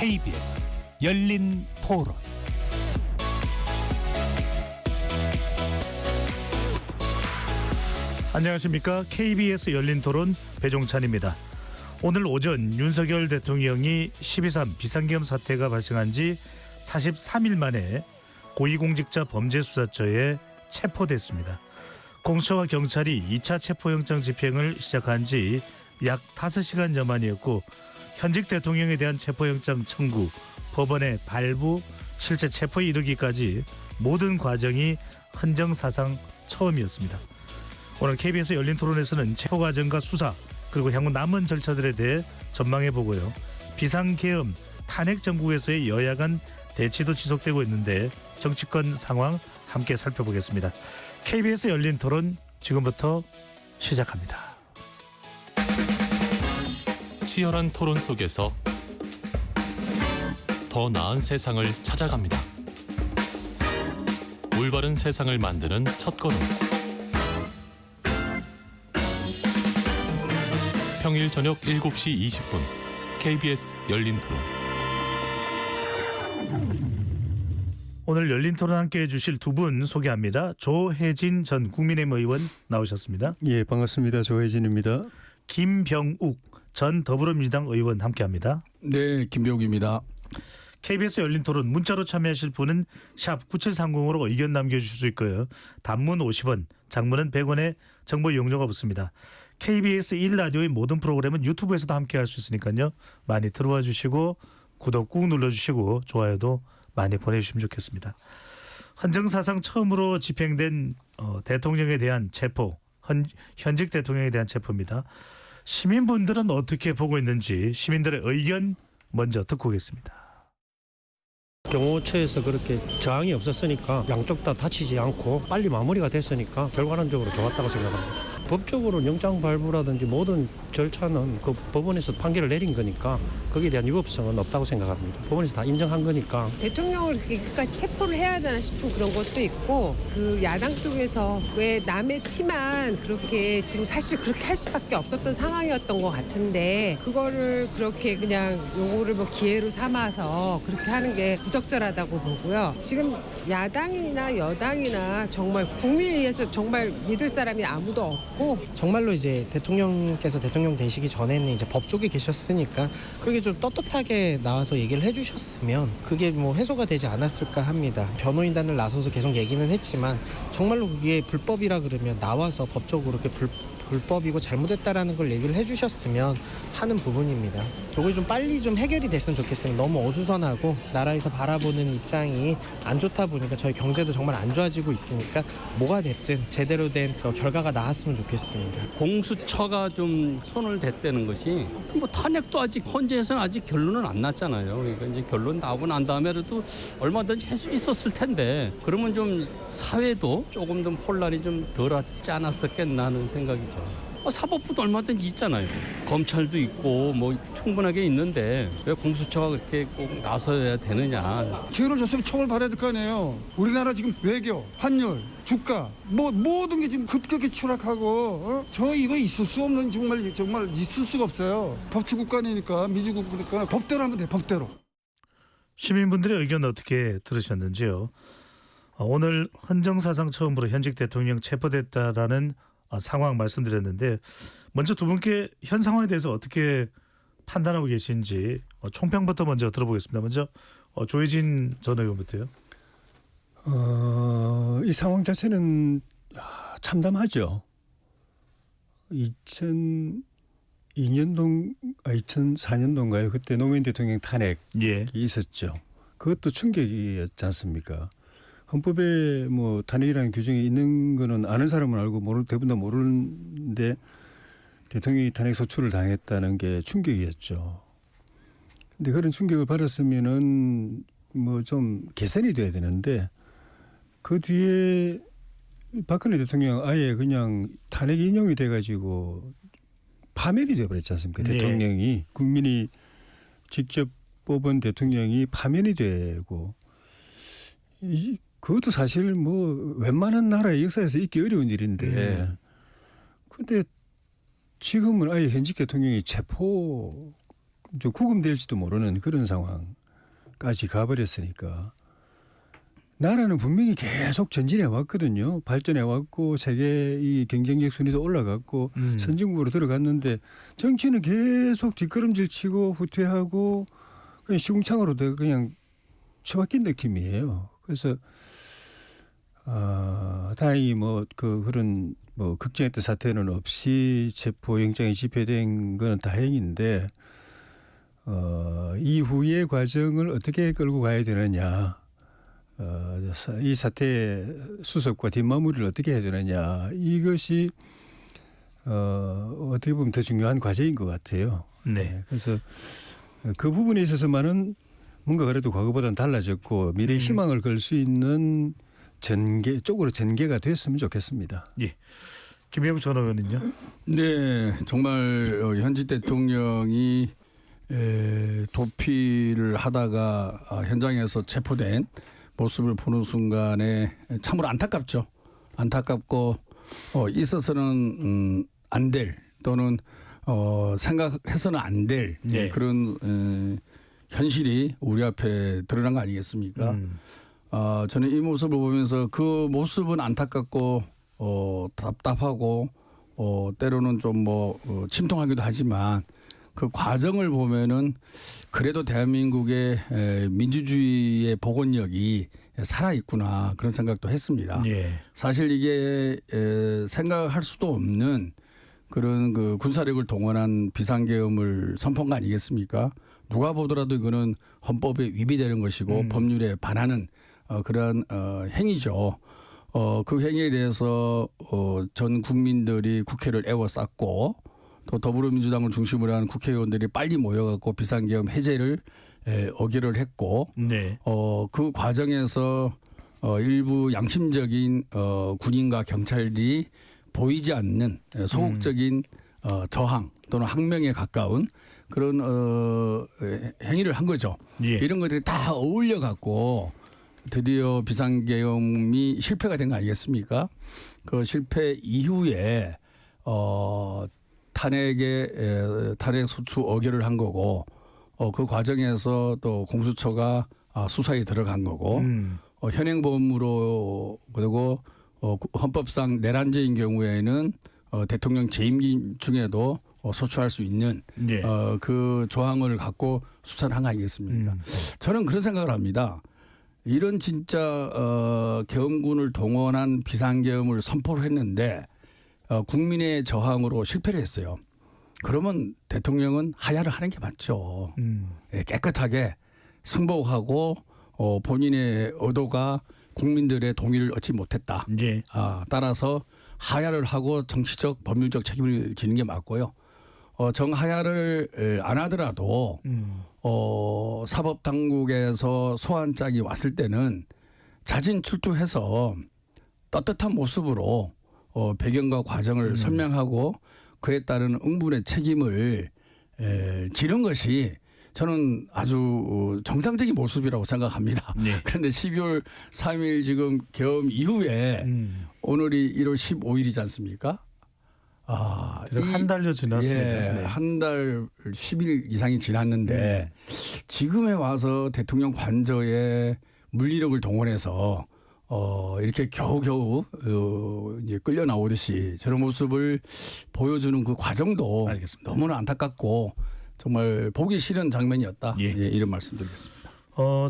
KBS 열린 토론. 안녕하십니까. KBS 열린 토론 배종찬입니다. 오늘 오전 윤석열 대통령이 12.3 비상계엄 사태가 발생한 지 43일 만에 고위공직자 범죄수사처에 체포됐습니다. 공수처와 경찰이 2차 체포영장 집행을 시작한 지 약 5시간여 만이었고, 현직 대통령에 대한 체포영장 청구, 법원의 발부, 실제 체포에 이르기까지 모든 과정이 헌정사상 처음이었습니다. 오늘 KBS 열린 토론에서는 체포 과정과 수사, 그리고 향후 남은 절차들에 대해 전망해보고요. 비상계엄, 탄핵 정국에서의 여야 간 대치도 지속되고 있는데 정치권 상황 함께 살펴보겠습니다. KBS 열린 토론 지금부터 시작합니다. 치열한 토론 속에서 더 나은 세상을 찾아갑니다. 올바른 세상을 만드는 첫걸음. 평일 저녁 7시 20분 KBS 열린 토론. 오늘 열린 토론 함께 해주실 두 분 소개합니다. 조혜진 전 국민의힘 의원 나오셨습니다. 예, 반갑습니다. 조혜진입니다. 김병욱 전 더불어민주당 의원 함께합니다. 네, 김병욱입니다. KBS 열린 토론 문자로 참여하실 분은 샵 9730으로 의견 남겨주실 수 있고요. 단문 50원, 장문은 100원의 정보 이용료가 붙습니다. KBS 1라디오의 모든 프로그램은 유튜브에서도 함께할 수 있으니까요. 많이 들어와 주시고 구독 꾹 눌러주시고 좋아요도 많이 보내주시면 좋겠습니다. 헌정사상 처음으로 집행된 대통령에 대한 체포, 현직 대통령에 대한 체포입니다. 시민분들은 어떻게 보고 있는지 시민들의 의견 먼저 듣고 오겠습니다. 경호처에서 그렇게 저항이 없었으니까 양쪽 다 다치지 않고 빨리 마무리가 됐으니까 결과론적으로 좋았다고 생각합니다. 법적으로 영장 발부라든지 모든 절차는 그 법원에서 판결을 내린 거니까 거기에 대한 위법성은 없다고 생각합니다. 법원에서 다 인정한 거니까. 대통령을 끝까지 체포를 해야 되나 싶은 그런 것도 있고, 그 야당 쪽에서 왜 남의 티만 그렇게 지금 사실 그렇게 할 수밖에 없었던 상황이었던 것 같은데, 그거를 그렇게 그냥 요거를 뭐 기회로 삼아서 그렇게 하는 게 부적절하다고 보고요. 지금 야당이나 여당이나 정말 국민을 위해서 정말 믿을 사람이 아무도 없고, 정말로 이제 대통령께서 대통령 되시기 전에는 이제 법 쪽에 계셨으니까 그게 좀 떳떳하게 나와서 얘기를 해주셨으면 그게 뭐 해소가 되지 않았을까 합니다. 변호인단을 나서서 계속 얘기는 했지만 정말로 그게 불법이라 그러면 나와서 법적으로 그게 불법이고 잘못했다라는 걸 얘기를 해주셨으면 하는 부분입니다. 이거 좀 빨리 좀 해결이 됐으면 좋겠습니다. 너무 어수선하고 나라에서 바라보는 입장이 안 좋다 보니까 저희 경제도 정말 안 좋아지고 있으니까 뭐가 됐든 제대로 된 그 결과가 나왔으면 좋겠습니다. 공수처가 좀 손을 댔다는 것이 뭐 탄핵도 아직 헌재에서는 아직 결론은 안 났잖아요. 그러니까 이제 결론 나오고 난 다음에라도 얼마든지 할 수 있었을 텐데, 그러면 좀 사회도 조금 더 혼란이 좀 덜하지 않았었겠나 하는 생각이죠. 사법부도 얼마든지 있잖아요. 검찰도 있고 뭐 충분하게 있는데 왜 공수처가 그렇게 꼭 나서야 되느냐. 죄를 졌으면 처벌받아야 될 거 아니에요. 우리나라 지금 외교, 환율, 주가 뭐 모든 게 지금 급격히 추락하고 저 이거 있을 수 없는 정말 있을 수가 없어요. 법치국가니까 민주국가니까 법대로 하면 돼. 법대로. 시민분들의 의견 어떻게 들으셨는지요? 오늘 헌정사상 처음으로 현직 대통령 체포됐다라는 상황 말씀드렸는데, 먼저 두 분께 현 상황에 대해서 어떻게 판단하고 계신지 총평부터 먼저 들어보겠습니다. 먼저 조혜진 전 의원부터요. 이 상황 자체는 참담하죠. 2004년도인가요? 그때 노무현 대통령 탄핵이 있었죠. 그것도 충격이었지 않습니까? 헌법에 뭐 탄핵이라는 규정이 있는 거는 아는 사람은 알고 대부분 다 모르는데 대통령이 탄핵 소추를 당했다는 게 충격이었죠. 근데 그런 충격을 받았으면은 뭐 좀 개선이 돼야 되는데, 그 뒤에 박근혜 대통령 아예 그냥 탄핵 인용이 돼가지고 파면이 돼버렸지 않습니까? 네. 대통령이 국민이 직접 뽑은 대통령이 파면이 되고, 그것도 사실 뭐 웬만한 나라의 역사에서 있기 어려운 일인데, 근데 지금은 아예 현직 대통령이 체포 좀 구금될지도 모르는 그런 상황 까지 가버렸으니까 나라는 분명히 계속 전진해 왔거든요. 발전해 왔고 세계 이 경쟁력 순위도 올라갔고 선진국으로 들어갔는데 정치는 계속 뒷걸음질 치고 후퇴하고 그냥 시궁창으로 그냥 처박힌 느낌이에요. 그래서 다행히 그런 걱정했던 사태는 없이 체포영장이 집행된 건 다행인데 이후의 과정을 어떻게 끌고 가야 되느냐. 이 사태의 수습과 뒷마무리를 어떻게 해야 되느냐 이것이 어떻게 보면 더 중요한 과제인 것 같아요. 네. 그래서 그 부분에 있어서만은 뭔가 그래도 과거보다는 달라졌고 미래의 희망을 걸 수 있는 쪽으로 전개가 됐으면 좋겠습니다. 예. 김영우 전 의원은요? 네, 정말 현직 대통령이 도피를 하다가 현장에서 체포된 모습을 보는 순간에 참으로 안타깝죠. 안타깝고 있어서는 안 될 또는 생각해서는 안 될 네. 그런 현실이 우리 앞에 드러난 거 아니겠습니까? 저는 이 모습을 보면서 그 모습은 안타깝고 답답하고 때로는 좀 침통하기도 하지만 그 과정을 보면은 그래도 대한민국의 민주주의의 복원력이 살아있구나 그런 생각도 했습니다. 예. 사실 이게 생각할 수도 없는 그런 그 군사력을 동원한 비상계엄을 선포한 거 아니겠습니까? 누가 보더라도 이거는 헌법에 위배되는 것이고 법률에 반하는 그러한 행위죠. 그 행위에 대해서 전 국민들이 국회를 에워쌌고 또 더불어민주당을 중심으로 한 국회의원들이 빨리 모여갖고 비상계엄 해제를 의결을 했고 네. 그 과정에서 일부 양심적인 군인과 경찰이 보이지 않는 소극적인 저항 또는 항명에 가까운 그런 행위를 한 거죠. 예. 이런 것들이 다 어울려 갖고 드디어 비상계엄이 실패가 된 거 아니겠습니까? 그 실패 이후에 탄핵 소추 의결을 한 거고 그 과정에서 또 공수처가 수사에 들어간 거고 현행범으로 그리고 헌법상 내란죄인 경우에는 대통령 재임기 중에도 소추할 수 있는 네. 그 조항을 갖고 수사를 한 거 아니겠습니까? 저는 그런 생각을 합니다. 이런 진짜 계엄군을 동원한 비상계엄을 선포를 했는데 국민의 저항으로 실패를 했어요. 그러면 대통령은 하야를 하는 게 맞죠. 깨끗하게 승복하고 본인의 의도가 국민들의 동의를 얻지 못했다. 예. 따라서 하야를 하고 정치적 법률적 책임을 지는 게 맞고요. 정하야를 안 하더라도 사법당국에서 소환장이 왔을 때는 자진 출두해서 떳떳한 모습으로 배경과 과정을 설명하고 그에 따른 응분의 책임을 지는 것이 저는 아주 정상적인 모습이라고 생각합니다. 네. 그런데 12월 3일 지금 계엄 이후에 오늘이 1월 15일이지 않습니까? 한 달여 지났습니다. 네. 한 달 10일 이상이 지났는데 지금에 와서 대통령 관저에 물리력을 동원해서 이렇게 겨우겨우 이제 끌려 나오듯이 저런 모습을 보여주는 그 과정도 알겠습니다. 너무나 안타깝고 정말 보기 싫은 장면이었다. 예. 이런 말씀드리겠습니다.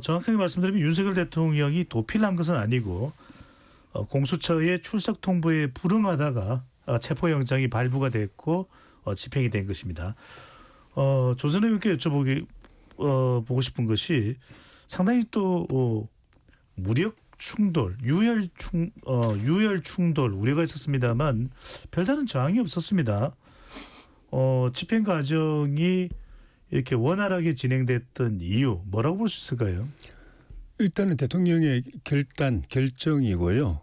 정확하게 말씀드리면 윤석열 대통령이 도피를 한 것은 아니고 공수처의 출석 통보에 불응하다가 체포영장이 발부가 됐고 집행이 된 것입니다. 조선 의원께 보고 싶은 것이 상당히 또 무력 충돌, 유혈 충돌 우려가 있었습니다만 별다른 저항이 없었습니다. 집행 과정이 이렇게 원활하게 진행됐던 이유 뭐라고 볼 수 있을까요? 일단은 대통령의 결정이고요.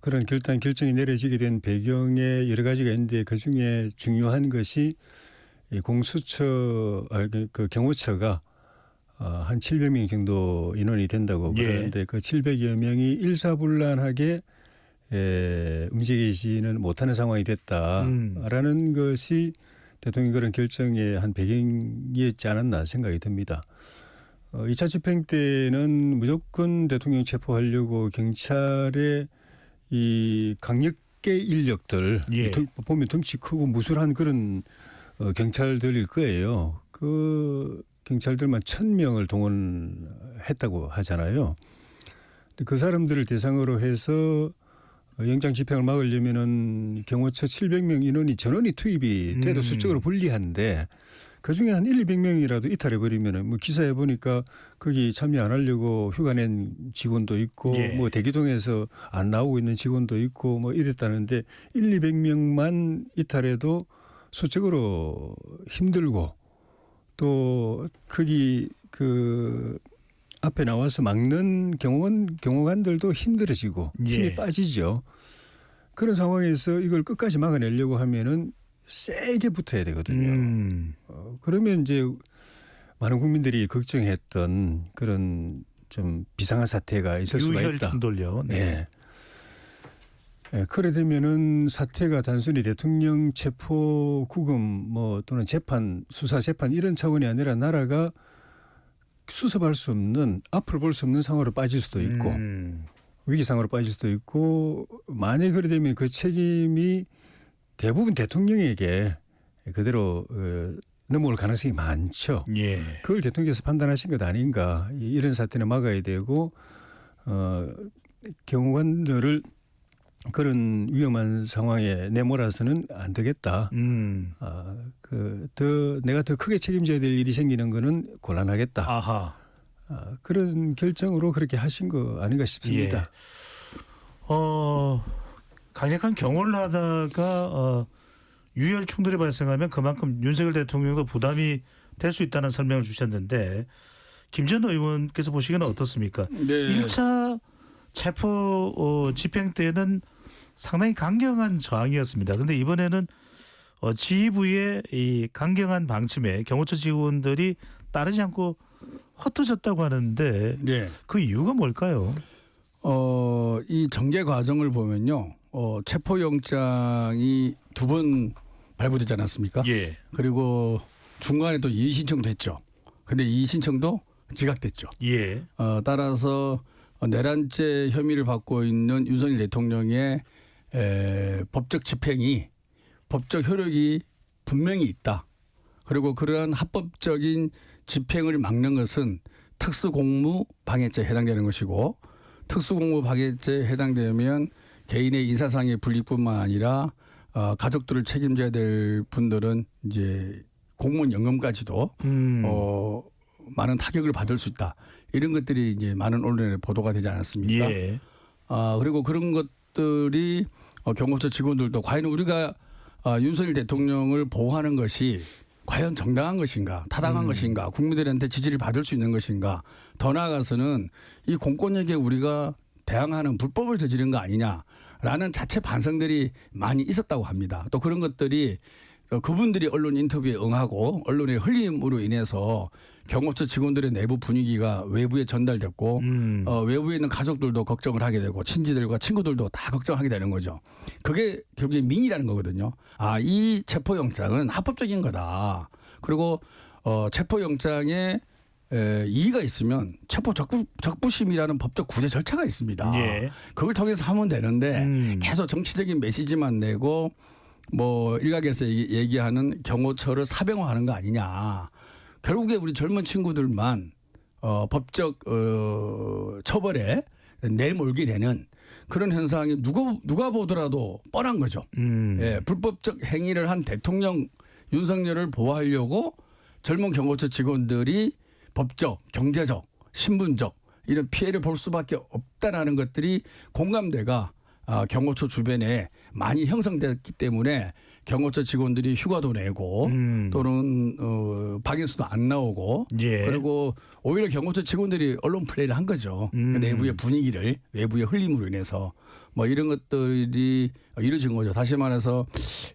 그런 결정이 내려지게 된 배경에 여러 가지가 있는데 그중에 중요한 것이 이 공수처, 그 경호처가 한 700명 정도 인원이 된다고 그러는데 그 700여 명이 일사불란하게 움직이지는 못하는 상황이 됐다라는 것이 대통령 그런 결정의 한 배경이었지 않았나 생각이 듭니다. 2차 집행 때는 무조건 대통령 체포하려고 경찰의 이 강력계 인력들 예. 보면 덩치 크고 무술한 그런 경찰들일 거예요. 그 경찰들만 1,000명을 동원했다고 하잖아요. 그 사람들을 대상으로 해서 영장 집행을 막으려면은 경호처 700명 인원이 전원이 투입이 돼도 수적으로 불리한데 그중에 한 200명이라도 이탈해버리면은 뭐 기사에 보니까 거기 참여 안 하려고 휴가 낸 직원도 있고 예. 뭐 대기동에서 안 나오고 있는 직원도 있고 뭐 이랬다는데 200명만 이탈해도 수적으로 힘들고 또 거기 그 앞에 나와서 막는 경호관들도 힘들어지고 힘이 예. 빠지죠. 그런 상황에서 이걸 끝까지 막아내려고 하면은 세게 붙어야 되거든요. 그러면 이제 많은 국민들이 걱정했던 그런 좀 비상한 사태가 있을 수가 유혈 있다. 충돌요. 네. 네. 네, 그래 되면은 사태가 단순히 대통령 체포 구금 뭐 또는 재판 수사 재판 이런 차원이 아니라 나라가 수습할 수 없는 앞을 볼 수 없는 상황으로 빠질 수도 있고 위기 상황으로 빠질 수도 있고 만약에 그래 되면 그 책임이 대부분 대통령에게 그대로 넘어올 가능성이 많죠. 예. 그걸 대통령께서 판단하신 것 아닌가. 이런 사태는 막아야 되고 경호관들을 그런 위험한 상황에 내몰아서는 안 되겠다. 내가 더 크게 책임져야 될 일이 생기는 거는 곤란하겠다. 아하. 그런 결정으로 그렇게 하신 거 아닌가 싶습니다. 예. 강력한 경호를 하다가 유혈 충돌이 발생하면 그만큼 윤석열 대통령도 부담이 될 수 있다는 설명을 주셨는데 김 전 의원께서 보시기에는 어떻습니까? 네. 1차 체포 집행 때는 상당히 강경한 저항이었습니다. 그런데 이번에는 지휘부의 이 강경한 방침에 경호처 직원들이 따르지 않고 흩어졌다고 하는데 네. 그 이유가 뭘까요? 이 전개 과정을 보면요. 체포영장이 2번 발부되지 않았습니까? 예. 그리고 중간에 또 이의신청도 했죠. 근데 이의신청도 기각됐죠. 예. 따라서 내란죄 혐의를 받고 있는 윤석열 대통령의 법적 집행이 법적 효력이 분명히 있다. 그리고 그러한 합법적인 집행을 막는 것은 특수공무방해죄에 해당되는 것이고 특수공무방해죄에 해당되면 개인의 인사상의 불이익뿐만 아니라 가족들을 책임져야 될 분들은 이제 공무원 연금까지도 많은 타격을 받을 수 있다. 이런 것들이 이제 많은 언론에 보도가 되지 않았습니까? 예. 그리고 그런 것들이 경호처 직원들도 과연 우리가 윤석열 대통령을 보호하는 것이 과연 정당한 것인가, 타당한 것인가, 국민들한테 지지를 받을 수 있는 것인가, 더 나아가서는 이 공권력에 우리가 대항하는 불법을 저지른 거 아니냐라는 자체 반성들이 많이 있었다고 합니다. 또 그런 것들이 그분들이 언론 인터뷰에 응하고 언론의 흘림으로 인해서 경호처 직원들의 내부 분위기가 외부에 전달됐고 외부에 있는 가족들도 걱정을 하게 되고 친지들과 친구들도 다 걱정하게 되는 거죠. 그게 결국에 민의라는 거거든요. 이 체포영장은 합법적인 거다. 그리고 체포영장에 이의가 있으면 체포 적부심이라는 법적 구제 절차가 있습니다. 예. 그걸 통해서 하면 되는데 계속 정치적인 메시지만 내고 뭐 일각에서 얘기하는 경호처를 사병화하는 거 아니냐. 결국에 우리 젊은 친구들만 법적 처벌에 내몰게 되는 그런 현상이 누가 보더라도 뻔한 거죠. 예, 불법적 행위를 한 대통령 윤석열을 보호하려고 젊은 경호처 직원들이 법적, 경제적, 신분적 이런 피해를 볼 수밖에 없다라는 것들이 공감대가 경호처 주변에 많이 형성됐기 때문에 경호처 직원들이 휴가도 내고 또는 방에서도 안 나오고 예. 그리고 오히려 경호처 직원들이 언론 플레이를 한 거죠. 그 내부의 분위기를 외부의 흘림으로 인해서 뭐 이런 것들이 이루어진 거죠. 다시 말해서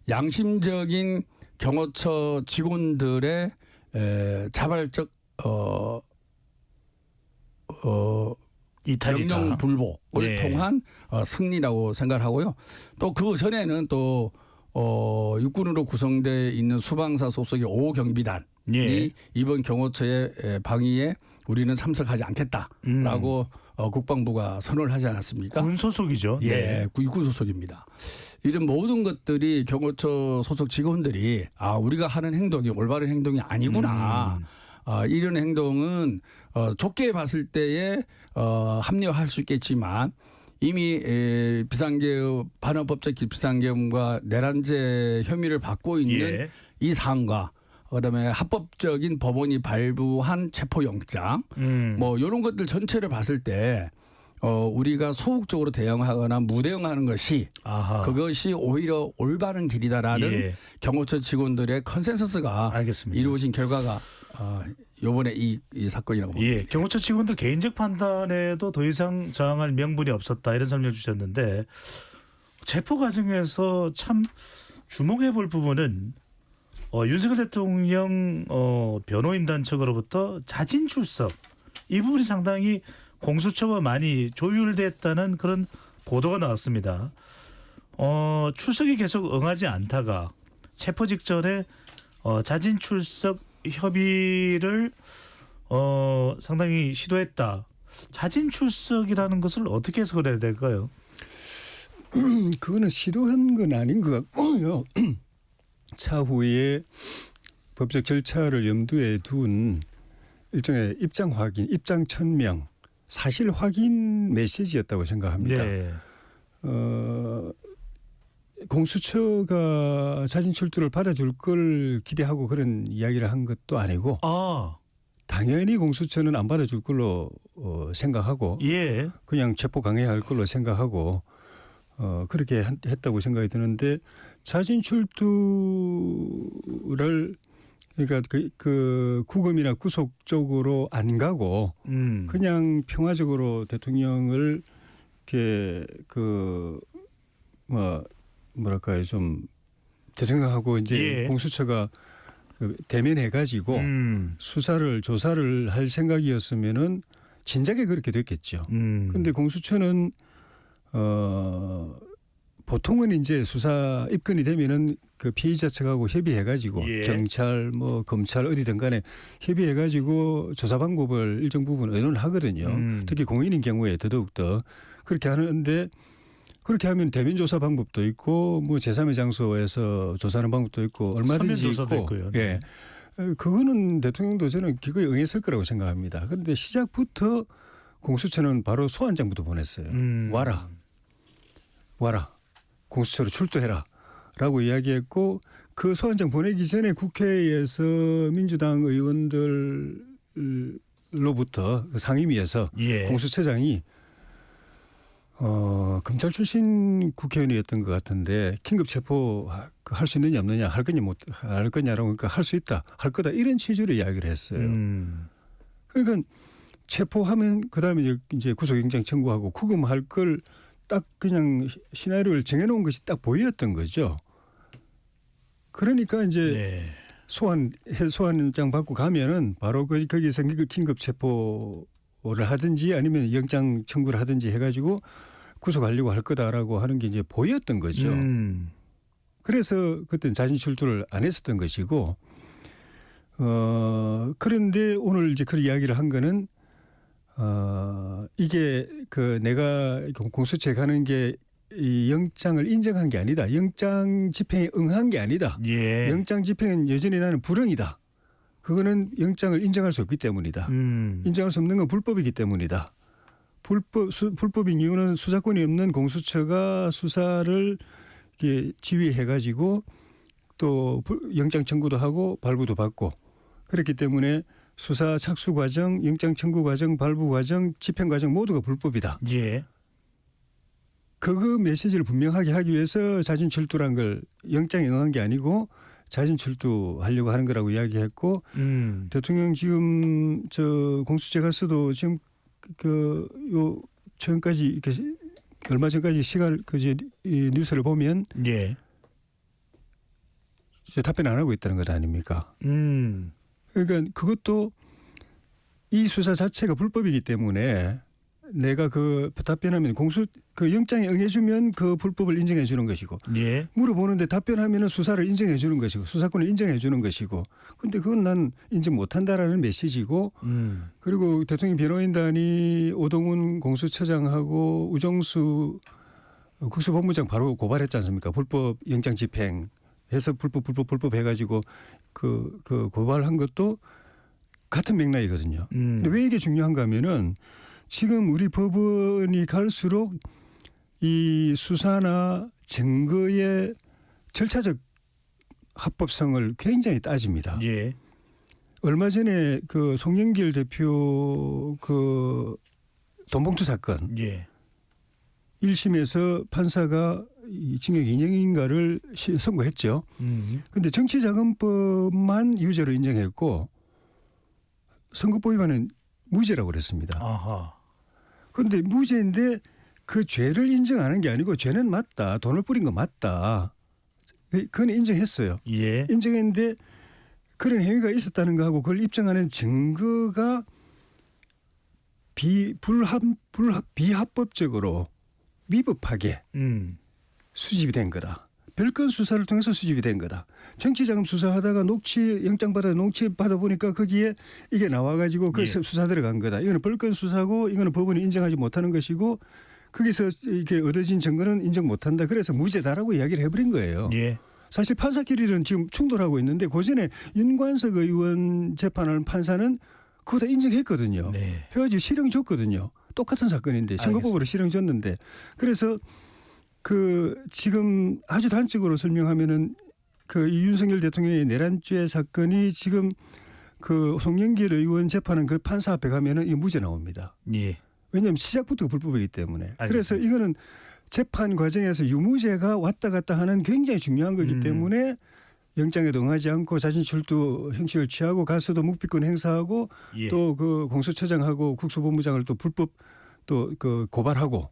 양심적인 경호처 직원들의 자발적 이탈이다. 명령 불복을 네. 통한 승리라고 생각하고요. 또 그 전에는 또 육군으로 구성되어 있는 수방사 소속의 5경비단 예. 이번 경호처의 방위에 우리는 참석하지 않겠다라고 국방부가 선언을 하지 않았습니까? 군 소속이죠. 예, 군 소속입니다. 이런 모든 것들이 경호처 소속 직원들이 우리가 하는 행동이 올바른 행동이 아니구나. 이런 행동은 좋게 봤을 때에 합리화할 수 있겠지만 이미 비상계엄 반환법적 비상계엄과 내란죄 혐의를 받고 있는 예. 이 사안과 그다음에 합법적인 법원이 발부한 체포영장 뭐 이런 것들 전체를 봤을 때 우리가 소극적으로 대응하거나 무대응하는 것이 그것이 오히려 올바른 길이다라는 예. 경호처 직원들의 컨센서스가 알겠습니다. 이루어진 결과가 이번에 이 사건이라고 봅니다. 예, 경호처 직원들 개인적 판단에도 더 이상 저항할 명분이 없었다 이런 설명을 주셨는데 체포 과정에서 참 주목해 볼 부분은 윤석열 대통령 변호인단 측으로부터 자진 출석 이 부분이 상당히 공수처와 많이 조율됐다는 그런 보도가 나왔습니다. 출석이 계속 응하지 않다가 체포 직전에 자진 출석 협의를 상당히 시도했다. 자진 출석이라는 것을 어떻게 해석을 해야 될까요? 그거는 시도한 건 아닌 것 같고요. 차후에 법적 절차를 염두에 둔 일종의 입장 확인, 입장 천명, 사실 확인 메시지였다고 생각합니다. 네. 공수처가 자진 출두를 받아줄 걸 기대하고 그런 이야기를 한 것도 아니고 당연히 공수처는 안 받아줄 걸로 생각하고 예. 그냥 체포 강행할 걸로 생각하고 그렇게 했다고 생각이 드는데 자진 출두를 그러니까 그 구금이나 구속 쪽으로 안 가고 그냥 평화적으로 대통령을 이렇게 뭐랄까요 좀 대통령하고 이제 예. 공수처가 대면해 가지고 조사를 할 생각이었으면은 진작에 그렇게 됐겠죠. 그런데 공수처는 보통은 이제 수사 입건이 되면은 그 피의자 측하고 협의해 가지고 예. 경찰 뭐 검찰 어디든 간에 협의해 가지고 조사 방법을 일정 부분 의논을 하거든요. 특히 공인인 경우에 더더욱더 그렇게 하는데 그렇게 하면 대면 조사 방법도 있고 뭐 제3의 장소에서 조사하는 방법도 있고 얼마든지 조사도 있고 있고요. 예. 그거는 대통령도 저는 기꺼이 응했을 거라고 생각합니다. 그런데 시작부터 공수처는 바로 소환장부터 보냈어요. 와라. 공수처로 출두해라. 라고 이야기했고 그 소환장 보내기 전에 국회에서 민주당 의원들로부터 상임위에서 예. 공수처장이 검찰 출신 국회의원이었던 것 같은데 긴급 체포 할 수 있느냐 없느냐 할 거냐라고 그러니까 할 수 있다 할 거다 이런 취지로 이야기를 했어요. 그러니까 체포하면 그다음에 이제 구속영장 청구하고 구금할 걸 딱 그냥 시나리오를 정해놓은 것이 딱 보였던 거죠. 그러니까 이제 소환장 받고 가면은 바로 거기서 긴급 체포를 하든지 아니면 영장 청구를 하든지 해가지고 구속하려고 할 거다라고 하는 게 이제 보였던 거죠. 그래서 그때는 자진 출두를 안 했었던 것이고, 그런데 오늘 이제 그 이야기를 한 거는 이게 그 내가 공수처에 가는 게 이 영장을 인정한 게 아니다. 영장 집행에 응한 게 아니다. 예. 영장 집행은 여전히 나는 불응이다. 그거는 영장을 인정할 수 없기 때문이다. 인정할 수 없는 건 불법이기 때문이다. 불법인 이유는 수사권이 없는 공수처가 수사를 이렇게 지휘해가지고 또 영장 청구도 하고 발부도 받고 그렇기 때문에 수사 착수 과정, 영장 청구 과정, 발부 과정, 집행 과정 모두가 불법이다. 예. 그 메시지를 분명하게 하기 위해서 자진 출두란 걸 영장에 응한 게 아니고 자진 출두하려고 하는 거라고 이야기했고 대통령 지금 저 공수처 갔어도 지금 요 전까지 이렇게 얼마 전까지 이 뉴스를 보면 예. 답변 안 하고 있다는 것 아닙니까? 그러니까 그것도 이 수사 자체가 불법이기 때문에 내가 그 답변하면 그 영장에 응해주면 그 불법을 인정해 주는 것이고 예. 물어보는데 답변하면 수사를 인정해 주는 것이고 수사권을 인정해 주는 것이고 근데 그건 난 인정 못한다라는 메시지고 그리고 대통령 변호인단이 오동훈 공수처장하고 우정수 국수본부장 바로 고발했지 않습니까? 불법 영장 집행해서 불법 해가지고 그 고발한 것도 같은 맥락이거든요. 근데 왜 이게 중요한가 하면은 지금 우리 법원이 갈수록 이 수사나 증거의 절차적 합법성을 굉장히 따집니다. 예. 얼마 전에 그 송영길 대표 그 돈봉투 사건 예. 1심에서 판사가 이 징역 2년인가를 선고했죠. 그런데 정치자금법만 유죄로 인정했고 선거법 위반은 무죄라고 그랬습니다. 아하. 그런데 무죄인데 그 죄를 인정하는 게 아니고 죄는 맞다. 돈을 뿌린 거 맞다. 그건 인정했어요. 예. 인정했는데 그런 행위가 있었다는 거하고 그걸 입증하는 증거가 비합법적으로 미법하게 수집이 된 거다. 별건 수사를 통해서 수집이 된 거다. 정치자금 수사하다가 영장 받아 녹취 받아 보니까 거기에 이게 나와가지고 그 수사 들어간 거다. 이거는 별건 수사고 이거는 법원이 인정하지 못하는 것이고 거기서 이렇게 얻어진 증거는 인정 못한다. 그래서 무죄다라고 이야기를 해버린 거예요. 예. 사실 판사끼리는 지금 충돌하고 있는데 그전에 윤관석 의원 재판하는 판사는 그거 다 인정했거든요. 네. 해가지고 실형 줬거든요. 똑같은 사건인데 선거법으로 실형 줬는데 그래서 그 지금 아주 단적으로 설명하면은 그 이 윤석열 대통령의 내란죄 사건이 지금 그 송영길 의원 재판은 그 판사 앞에 가면은 이 무죄 나옵니다. 예. 왜냐하면 시작부터 불법이기 때문에. 알겠습니다. 그래서 이거는 재판 과정에서 유무죄가 왔다 갔다 하는 굉장히 중요한 거기 때문에 영장에도 응하지 않고 자진 출두 형식을 취하고 가서도 묵비권 행사하고 예. 또 그 공수처장하고 국수본부장을 또 불법 또 그 고발하고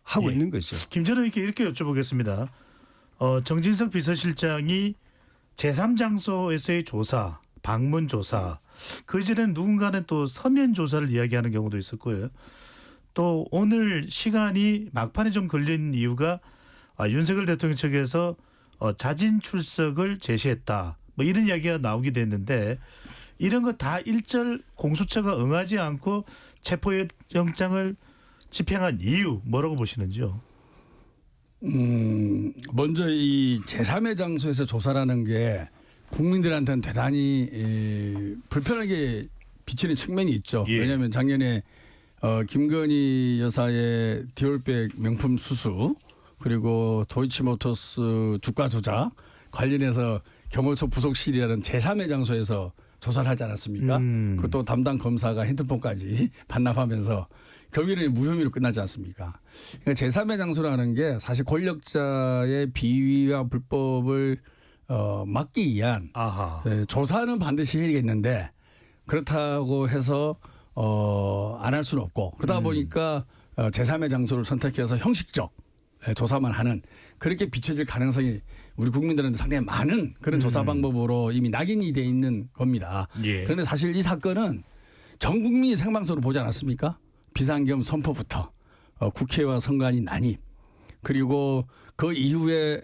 하고 예. 있는 거죠. 김전은 이렇게 여쭤보겠습니다. 정진석 비서실장이 제3장소에서의 조사, 방문 조사, 그전에는 누군가는 또 서면 조사를 이야기하는 경우도 있을 거예요. 또 오늘 시간이 막판에 좀 걸린 이유가 윤석열 대통령 측에서 자진 출석을 제시했다. 뭐 이런 이야기가 나오기도 했는데 이런 거 다 일절 공수처가 응하지 않고 체포영장을 집행한 이유 뭐라고 보시는지요? 먼저 이 제3의 장소에서 조사라는 게 국민들한테는 대단히 불편하게 비치는 측면이 있죠. 예. 왜냐하면 작년에 김건희 여사의 디올백 명품 수수 그리고 도이치모터스 주가 조작 관련해서 경호처 부속실이라는 제3의 장소에서 조사를 하지 않았습니까? 그것도 담당 검사가 핸드폰까지 반납하면서 결국에는 무혐의로 끝나지 않습니까? 그러니까 제3의 장소라는 게 사실 권력자의 비위와 불법을 막기 위한 조사는 반드시 해야겠는데 그렇다고 해서 안 할 수는 없고 그러다 보니까 제3의 장소를 선택해서 형식적 조사만 하는 그렇게 비춰질 가능성이 우리 국민들한테 상당히 많은 그런 조사 방법으로 이미 낙인이 돼 있는 겁니다. 예. 그런데 사실 이 사건은 전 국민이 생방송으로 보지 않았습니까? 비상계엄 선포부터 국회와 선관위 난입 그리고 그 이후에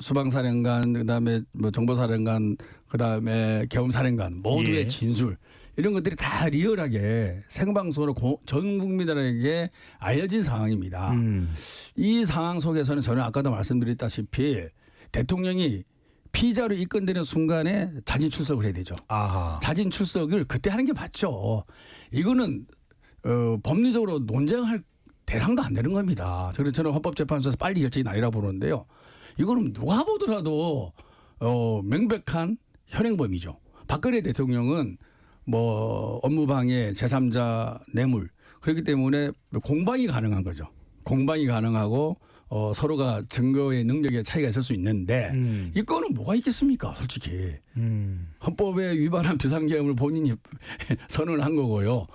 수방사령관 그다음에 뭐 정보사령관 그다음에 계엄사령관 모두의 예. 진술 이런 것들이 다 리얼하게 생방송으로 전 국민들에게 알려진 상황입니다. 이 상황 속에서는 저는 아까도 말씀드렸다시피 대통령이 피의자로 입건되는 순간에 자진 출석을 해야 되죠. 자진 출석을 그때 하는 게 맞죠. 이거는 법리적으로 논쟁할 대상도 안 되는 겁니다. 그래서 저는 헌법재판소에서 빨리 결정이 나리라 보는데요. 이거는 누가 보더라도 명백한 현행범이죠. 박근혜 대통령은 뭐 업무방해, 제3자 뇌물 그렇기 때문에 공방이 가능한 거죠. 공방이 가능하고 서로가 증거의 능력에 차이가 있을 수 있는데 이 건은 뭐가 있겠습니까 솔직히. 헌법에 위반한 비상계엄을 본인이 선언을 한 거고요.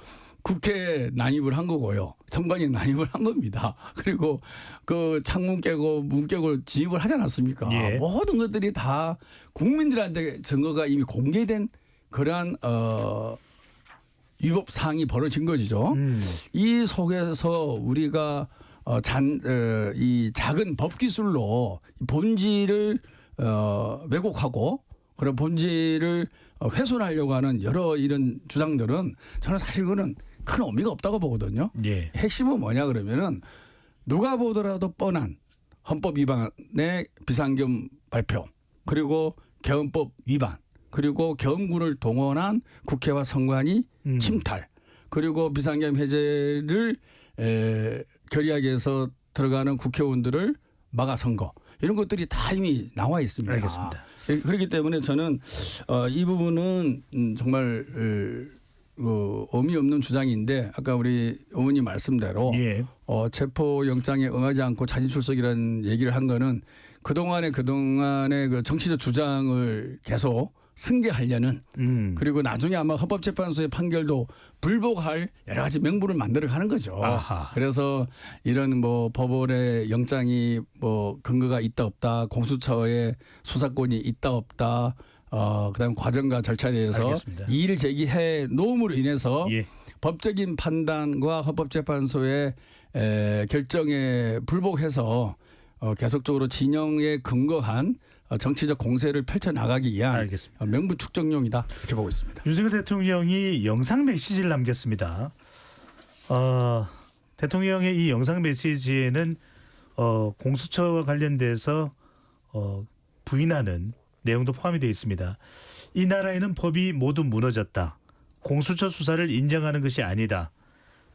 국회에 난입을 한 거고요. 선관위에 난입을 한 겁니다. 그리고 그 창문 깨고 문 깨고 진입을 하지 않았습니까? 예. 모든 것들이 다 국민들한테 증거가 이미 공개된 그러한 위법 사항이 벌어진 거죠. 이 속에서 우리가 이 작은 법 기술로 본질을 왜곡하고 그런 본질을 훼손하려고 하는 여러 이런 주장들은 저는 사실 그거는 큰 의미가 없다고 보거든요. 예. 핵심은 뭐냐 그러면은 누가 보더라도 뻔한 헌법 위반의 비상계엄 발표 그리고 계엄법 위반 그리고 계엄군을 동원한 국회와 선관위 침탈 그리고 비상계엄 해제를 결의하기 위해서 들어가는 국회의원들을 막아 선거 이런 것들이 다 이미 나와 있습니다. 알겠습니다. 그렇기 때문에 저는 이 부분은 정말 의미 없는 주장인데 아까 우리 의원님 말씀대로 예. 체포영장에 응하지 않고 자진 출석이라는 얘기를 한 거는 그동안의 그 정치적 주장을 계속 승계하려는 그리고 나중에 아마 헌법재판소의 판결도 불복할 여러 가지 명분을 만들어 가는 거죠. 아하. 그래서 이런 뭐 법원의 영장이 뭐 근거가 있다 없다 공수처의 수사권이 있다 없다 그다음 과정과 절차에 대해서 알겠습니다. 이의를 제기해 놓음으로 인해서 예. 법적인 판단과 헌법재판소의 결정에 불복해서 계속적으로 진영에 근거한 정치적 공세를 펼쳐나가기 위한 알겠습니다. 명분 축적용이다 이렇게 보고 있습니다. 윤석열 대통령이 영상 메시지를 남겼습니다. 대통령의 이 영상 메시지에는 공수처와 관련돼서 부인하는 내용도 포함이 되어 있습니다. 이 나라에는 법이 모두 무너졌다. 공수처 수사를 인정하는 것이 아니다.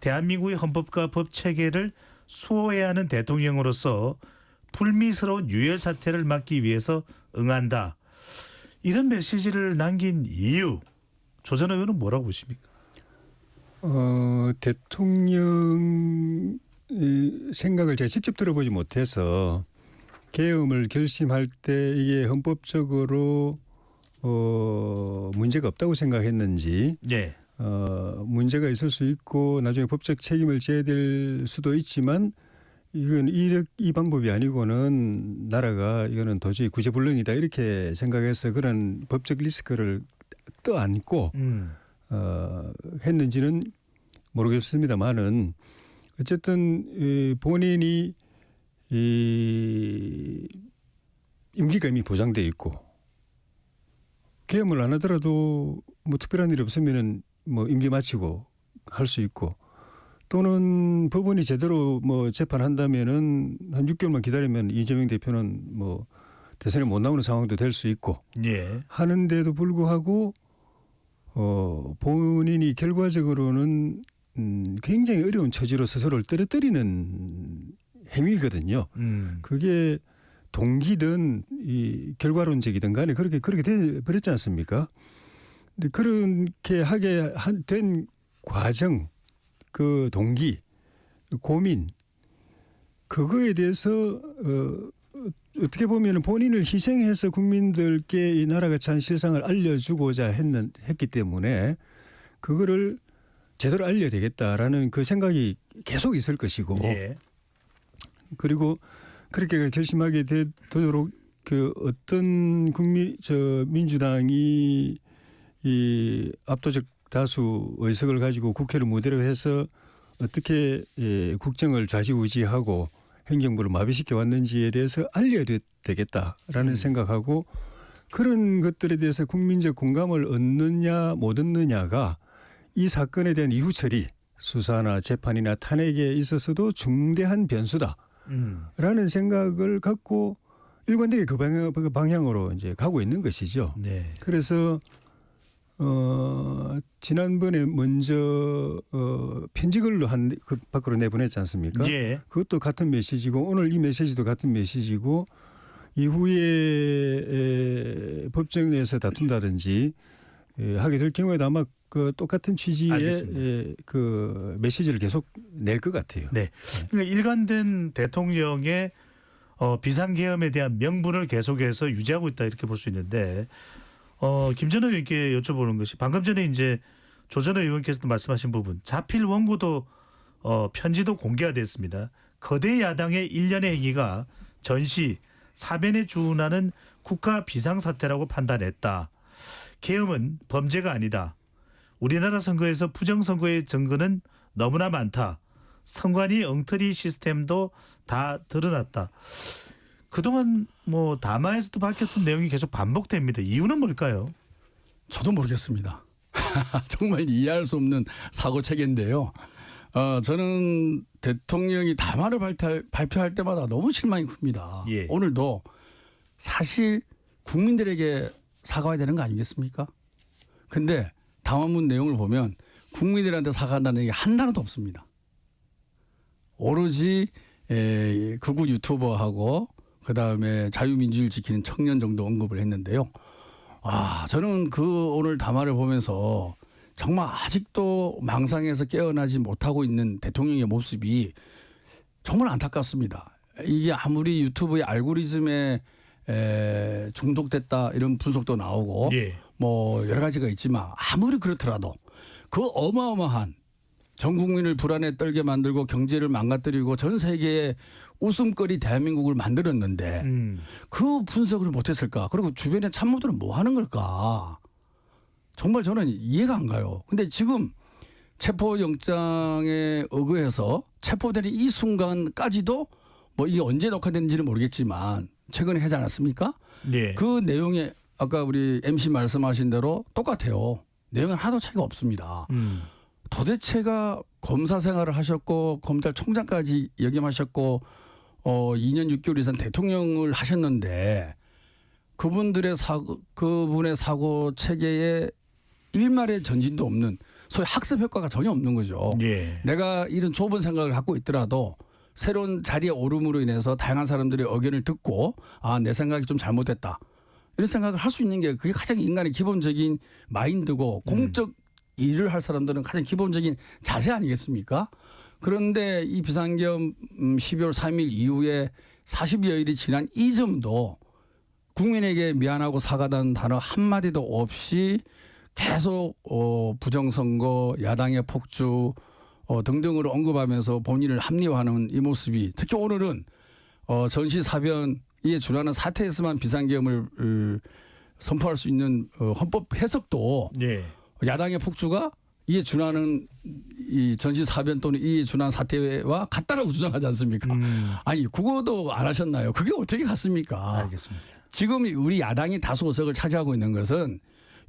대한민국의 헌법과 법 체계를 수호해야 하는 대통령으로서 불미스러운 유혈 사태를 막기 위해서 응한다. 이런 메시지를 남긴 이유 조 전 의원은 뭐라고 보십니까? 대통령 생각을 제가 직접 들어보지 못해서 계엄을 결심할 때 이게 헌법적으로 문제가 없다고 생각했는지 네. 문제가 있을 수 있고 나중에 법적 책임을 져야 될 수도 있지만 이건 이 방법이 아니고는 나라가 이거는 도저히 구제불능이다 이렇게 생각해서 그런 법적 리스크를 떠안고 했는지는 모르겠습니다만은 어쨌든 본인이 이 임기가 이미 보장돼 있고 계엄을 안 하더라도 뭐 특별한 일이 없으면은 뭐 임기 마치고 할 수 있고 또는 법원이 제대로 뭐 재판한다면은 한 6개월만 기다리면 이재명 대표는 뭐 대선에 못 나오는 상황도 될 수 있고 예. 하는데도 불구하고 본인이 결과적으로는 굉장히 어려운 처지로 스스로를 떨어뜨리는 행위거든요. 그게 동기든 이 결과론적이든 간에 그렇게 돼 버렸지 않습니까? 근데 그렇게 하게 된 과정, 그 동기, 고민 그거에 대해서 어떻게 보면 본인을 희생해서 국민들께 이 나라가 처한 실상을 알려주고자 했기 때문에 그거를 제대로 알려야 되겠다라는 그 생각이 계속 있을 것이고 예. 그리고 그렇게 결심하게 되도록 그 어떤 민주당이 이 압도적 다수 의석을 가지고 국회를 무대로 해서 어떻게 국정을 좌지우지하고 행정부를 마비시켜 왔는지에 대해서 알려야 되겠다라는 생각하고 그런 것들에 대해서 국민적 공감을 얻느냐 못 얻느냐가 이 사건에 대한 이후 처리 수사나 재판이나 탄핵에 있어서도 중대한 변수다라는 생각을 갖고 일관되게 그 방향으로 이제 가고 있는 것이죠. 네. 그래서 지난번에 먼저 편지글로 그 밖으로 내보냈지 않습니까? 예. 그것도 같은 메시지고 오늘 이 메시지도 같은 메시지고 이후에 법정에서 다툰다든지 하게 될 경우에도 아마 그 똑같은 취지의 그 메시지를 계속 낼 것 같아요. 네. 그러니까 일관된 대통령의 비상계엄에 대한 명분을 계속해서 유지하고 있다 이렇게 볼 수 있는데 김 전 의원께 여쭤보는 것이 방금 전에 이제 조 전 의원께서도 말씀하신 부분 자필 원고도 편지도 공개가 됐습니다. 거대 야당의 일련의 행위가 전시 사변에 준하는 국가 비상사태라고 판단했다. 계엄은 범죄가 아니다. 우리나라 선거에서 부정선거의 증거는 너무나 많다. 선관위 엉터리 시스템도 다 드러났다. 그동안 뭐 담화에서도 밝혔던 내용이 계속 반복됩니다. 이유는 뭘까요? 저도 모르겠습니다. 정말 이해할 수 없는 사고 체계인데요. 저는 대통령이 담화를 발표할 때마다 너무 실망이 큽니다. 예. 오늘도 사실 국민들에게 사과해야 되는 거 아니겠습니까? 근데 담화문 내용을 보면 국민들한테 사과한다는 게 한 단어도 없습니다. 오로지 극우 유튜버하고 그다음에 자유민주주의를 지키는 청년 정도 언급을 했는데요. 저는 그 오늘 담화를 보면서 정말 아직도 망상에서 깨어나지 못하고 있는 대통령의 모습이 정말 안타깝습니다. 이게 아무리 유튜브의 알고리즘에 중독됐다 이런 분석도 나오고 예. 뭐 여러 가지가 있지만 아무리 그렇더라도 그 어마어마한 전 국민을 불안에 떨게 만들고 경제를 망가뜨리고 전 세계의 웃음거리 대한민국을 만들었는데 그 분석을 못했을까? 그리고 주변의 참모들은 뭐 하는 걸까? 정말 저는 이해가 안 가요. 근데 지금 체포영장에 의거해서 체포되는 이 순간까지도 뭐 이게 언제 녹화됐는지는 모르겠지만 최근에 하지 않았습니까? 네. 그 내용에 아까 우리 MC 말씀하신 대로 똑같아요. 내용은 하나도 차이가 없습니다. 도대체가 검사 생활을 하셨고 검찰총장까지 역임하셨고 2년 6개월 이상 대통령을 하셨는데 그분의 사고 체계에 일말의 전진도 없는 소위 학습 효과가 전혀 없는 거죠. 예. 내가 이런 좁은 생각을 갖고 있더라도 새로운 자리에 오름으로 인해서 다양한 사람들의 의견을 듣고 내 생각이 좀 잘못됐다. 이런 생각을 할 수 있는 게 그게 가장 인간의 기본적인 마인드고 공적 일을 할 사람들은 가장 기본적인 자세 아니겠습니까? 그런데 이 비상계엄 12월 3일 이후에 40여일이 지난 이 점도 국민에게 미안하고 사과하다는 단어 한마디도 없이 계속 부정선거, 야당의 폭주 등등으로 언급하면서 본인을 합리화하는 이 모습이 특히 오늘은 전시사변에 준하는 사태에서만 비상계엄을 선포할 수 있는 헌법 해석도 예. 야당의 폭주가 이에 준하는 이 전시사변 또는 이에 준하는 사태와 같다라고 주장하지 않습니까? 아니 국어도 안 하셨나요? 그게 어떻게 같습니까? 알겠습니다. 지금 우리 야당이 다수 의석을 차지하고 있는 것은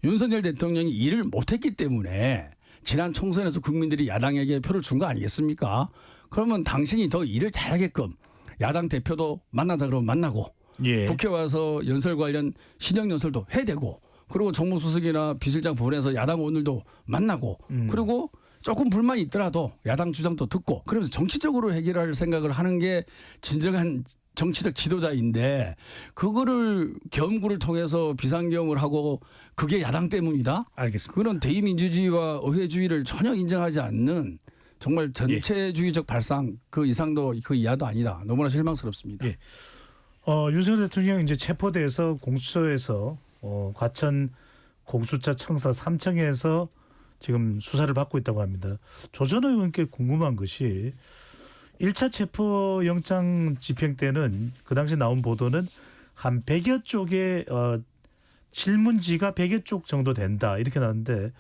윤석열 대통령이 일을 못했기 때문에 지난 총선에서 국민들이 야당에게 표를 준 거 아니겠습니까? 그러면 당신이 더 일을 잘하게끔 야당 대표도 만나자 그러면 만나고 예. 국회 와서 연설 관련 신형연설도 해야 되고 그리고 정무수석이나 비실장 부분에서 야당 의원들도 만나고 그리고 조금 불만이 있더라도 야당 주장도 듣고 그러면서 정치적으로 해결할 생각을 하는 게 진정한 정치적 지도자인데 그거를 계엄구를 통해서 비상계엄을 하고 그게 야당 때문이다? 알겠습니다. 그런 대의민주주의와 의회주의를 전혀 인정하지 않는 정말 전체주의적 발상 그 이상도 그 이하도 아니다. 너무나 실망스럽습니다. 예. 윤석열 대통령 이제 체포돼서 공수처에서 과천 공수처 청사 3청에서 지금 수사를 받고 있다고 합니다. 조전 의원께 궁금한 것이 1차 체포영장 집행 때는 그 당시 나온 보도는 한 100여 쪽의 질문지가 100여 쪽 정도 된다 이렇게 나왔는데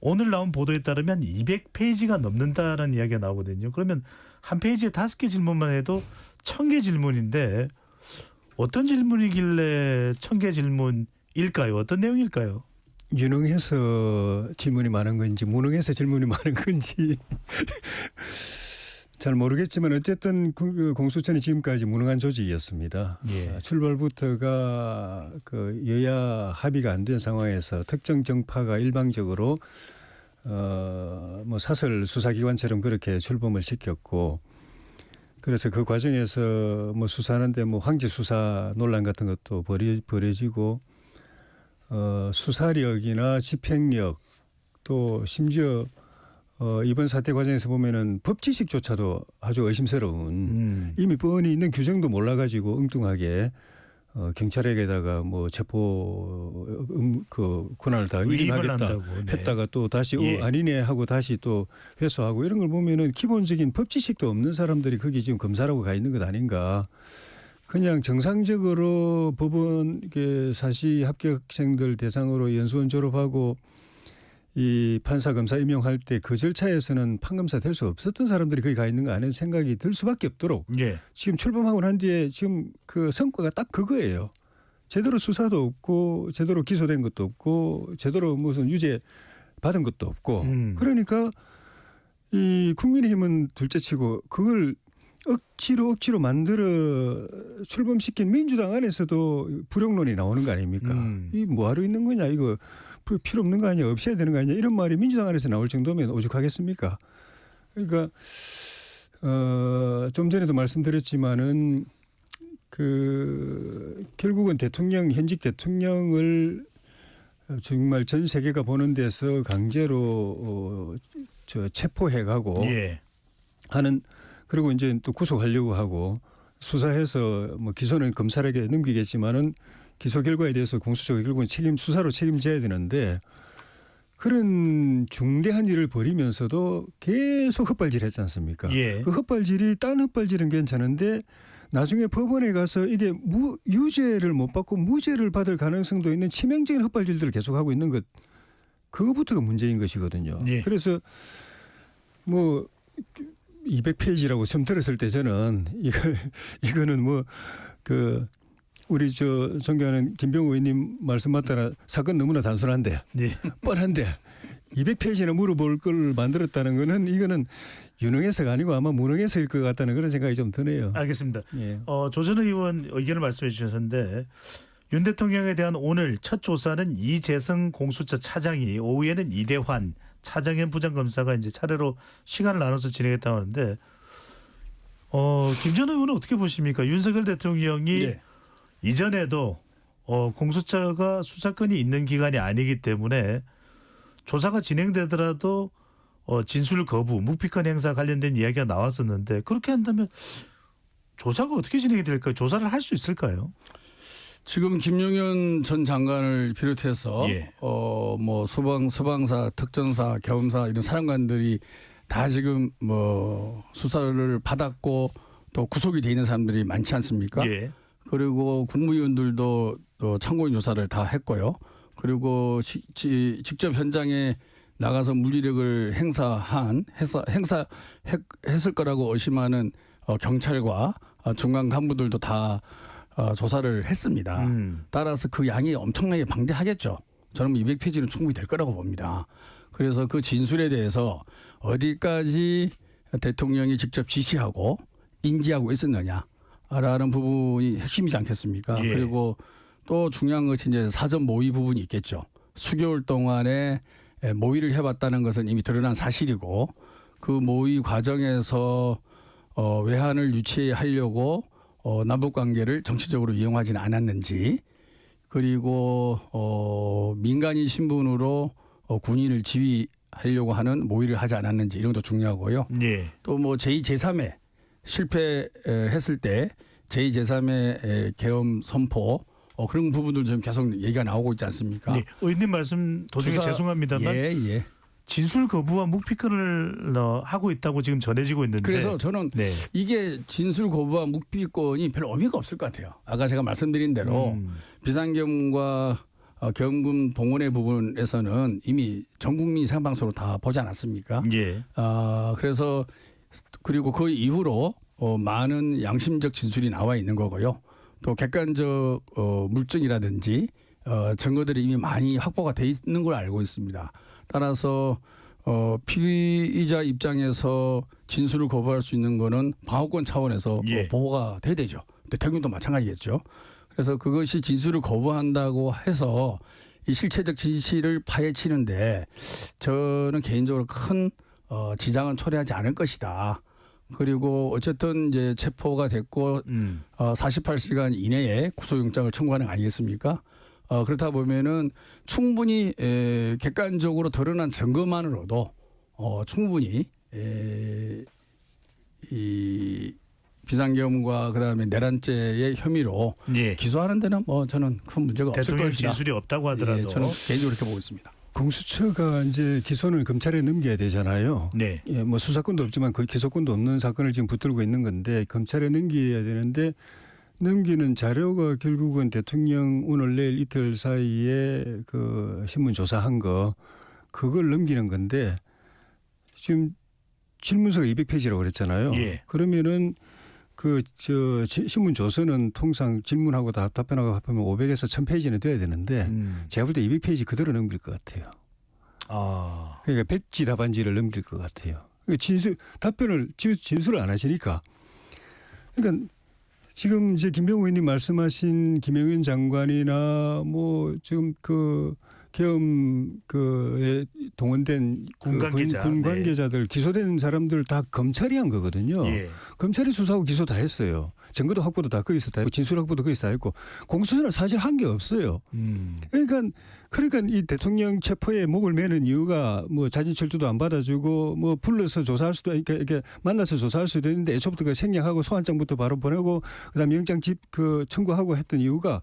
오늘 나온 보도에 따르면 200페이지가 넘는다는 이야기가 나오거든요. 그러면 한 페이지에 5개 질문만 해도 1000개 질문인데 어떤 질문이길래 1000개 질문일까요? 어떤 내용일까요? 유능해서 질문이 많은 건지 무능해서 질문이 많은 건지 잘 모르겠지만 어쨌든 그 공수처는 지금까지 무능한 조직이었습니다. 예. 출발부터가 그 여야 합의가 안 된 상황에서 특정 정파가 일방적으로 뭐 사설 수사기관처럼 그렇게 출범을 시켰고 그래서 그 과정에서 뭐 수사하는데 뭐 황제 수사 논란 같은 것도 벌어지고 수사력이나 집행력 또 심지어 이번 사태 과정에서 보면은 법 지식조차도 아주 의심스러운 이미 뻔히 있는 규정도 몰라가지고 엉뚱하게 경찰에게다가 뭐 체포 그 권한을 다 위임하겠다 했다가 또 다시 아니네 하고 다시 또 회수하고 이런 걸 보면은 기본적인 법 지식도 없는 사람들이 거기 지금 검사라고 가 있는 것 아닌가. 그냥 정상적으로 법원 사시 합격생들 대상으로 연수원 졸업하고 이 판사 검사 임용할 때 그 절차에서는 판검사 될 수 없었던 사람들이 거기 가 있는 거 아는 생각이 들 수밖에 없도록 예. 지금 출범하고 난 뒤에 지금 그 성과가 딱 그거예요. 제대로 수사도 없고 제대로 기소된 것도 없고 제대로 무슨 유죄 받은 것도 없고 그러니까 이 국민의힘은 둘째치고 그걸 억지로 만들어 출범시킨 민주당 안에서도 불용론이 나오는 거 아닙니까? 이 뭐하러 있는 거냐 이거 필요 없는 거 아니야 없애야 되는 거 아니야 이런 말이 민주당 안에서 나올 정도면 오죽하겠습니까? 그러니까 좀 전에도 말씀드렸지만은 그 결국은 현직 대통령을 정말 전 세계가 보는 데서 강제로 체포해가고 예. 하는 그리고 이제 또 구속하려고 하고 수사해서 뭐 기소는 검찰에게 넘기겠지만은 기소 결과에 대해서 공수처가 결국은 수사로 책임져야 되는데 그런 중대한 일을 벌이면서도 계속 헛발질했지 않습니까? 예. 그 헛발질이 딴 헛발질은 괜찮은데 나중에 법원에 가서 이게 유죄를 못 받고 무죄를 받을 가능성도 있는 치명적인 헛발질들을 계속하고 있는 것 그거부터가 문제인 것이거든요. 예. 그래서 뭐 200페이지라고 처음 들었을 때 저는 이거는 뭐 그 우리 존경하는 김병우 의원님 말씀 맞다라 사건 너무나 단순한데 예. 뻔한데 200페이지나 물어볼 걸 만들었다는 거는 이거는 유능해서가 아니고 아마 무능해서일 것 같다는 그런 생각이 좀 드네요. 알겠습니다. 예. 조전 의원 의견을 말씀해 주셨는데 윤 대통령에 대한 오늘 첫 조사는 이재성 공수처 차장이 오후에는 이대환 차장현 부장검사가 이제 차례로 시간을 나눠서 진행했다고 하는데 김 전 의원은 어떻게 보십니까? 윤석열 대통령이 예. 이전에도 공수처가 수사권이 있는 기관이 아니기 때문에 조사가 진행되더라도 진술 거부, 묵비권 행사 관련된 이야기가 나왔었는데 그렇게 한다면 조사가 어떻게 진행이 될까요? 조사를 할 수 있을까요? 지금 김용현 전 장관을 비롯해서 예. 뭐 수방사, 특전사, 경험사 이런 사령관들이 다 지금 뭐 수사를 받았고 또 구속이 돼 있는 사람들이 많지 않습니까? 예. 그리고 국무위원들도 참고인 조사를 다 했고요. 그리고 직접 현장에 나가서 물리력을 행사했을 거라고 의심하는 경찰과 중간 간부들도 다 조사를 했습니다. 따라서 그 양이 엄청나게 방대하겠죠. 저는 200페이지는 충분히 될 거라고 봅니다. 그래서 그 진술에 대해서 어디까지 대통령이 직접 지시하고 인지하고 있었느냐라는 부분이 핵심이지 않겠습니까? 예. 그리고 또 중요한 것이 이제 사전 모의 부분이 있겠죠. 수개월 동안에 모의를 해봤다는 것은 이미 드러난 사실이고 그 모의 과정에서 외환을 유치하려고 남북 관계를 정치적으로 이용하지는 않았는지 그리고 민간인 신분으로 군인을 지휘하려고 하는 모의를 하지 않았는지 이런 것도 중요하고요. 예. 또 뭐 제2, 제3회 실패했을 때 제2, 제3회 계엄 선포 그런 부분들 좀 계속 얘기가 나오고 있지 않습니까? 네. 의원님 말씀 도중에 죄송합니다만 예. 진술 거부와 묵비권을 하고 있다고 지금 전해지고 있는데 그래서 저는 네. 이게 진술 거부와 묵비권이 별 의미가 없을 것 같아요. 아까 제가 말씀드린 대로 비상계엄과 계엄군 동원의 부분에서는 이미 전 국민이 생방송으로 다 보지 않았습니까? 예. 그래서 그리고 그 이후로 많은 양심적 진술이 나와 있는 거고요. 또 객관적 물증이라든지 증거들이 이미 많이 확보가 돼 있는 걸 알고 있습니다. 따라서 피의자 입장에서 진술을 거부할 수 있는 거는 방어권 차원에서 예. 보호가 돼야 되죠. 대통령도 마찬가지겠죠. 그래서 그것이 진술을 거부한다고 해서 이 실체적 진실을 파헤치는데 저는 개인적으로 큰 지장은 초래하지 않을 것이다. 그리고 어쨌든 이제 체포가 됐고 48시간 이내에 구속영장을 청구하는 거 아니겠습니까? 그렇다 보면은 충분히 객관적으로 드러난 증거만으로도 충분히 이 비상계엄과 그다음에 내란죄의 혐의로 예. 기소하는 데는 뭐 저는 큰 문제가 없을 대통령 것이다. 진술이 없다고 하더라도 예, 저는 개인적으로 이렇게 보고 있습니다. 공수처가 이제 기소는 검찰에 넘겨야 되잖아요. 네. 예, 뭐 수사권도 없지만 거의 기소권도 없는 사건을 지금 붙들고 있는 건데 검찰에 넘겨야 되는데 넘기는 자료가 결국은 대통령 오늘 내일 이틀 사이에 그 신문 조사한 거 그걸 넘기는 건데 지금 질문서가 200페이지라고 그랬잖아요. 예. 그러면은 신문 조서는 통상 질문하고 답변하고 합하면 500에서 1000페이지는 돼야 되는데 제가 볼 때 200페이지 그대로 넘길 것 같아요. 아. 그러니까 백지 답안지를 넘길 것 같아요. 답변을 진술을 안 하시니까. 그러니까 지금 이제 김병우 의원님 말씀하신 김영현 장관이나 뭐 지금 계엄에 동원된 군 관계자. 군 관계자들 기소된 사람들 다 검찰이 한 거거든요. 예. 검찰이 수사하고 기소 다 했어요. 증거도 확보도 다 거기서 다 했고 진술 확보도 거기서 다 했고 공수처는 사실 한 게 없어요. 그러니까 이 대통령 체포에 목을 매는 이유가 뭐 자진 출두도 안 받아주고 뭐 불러서 조사할 수도 이렇게 만나서 조사할 수도 있는데 애초부터 그 생략하고 소환장부터 바로 보내고 그다음에 영장 청구하고 했던 이유가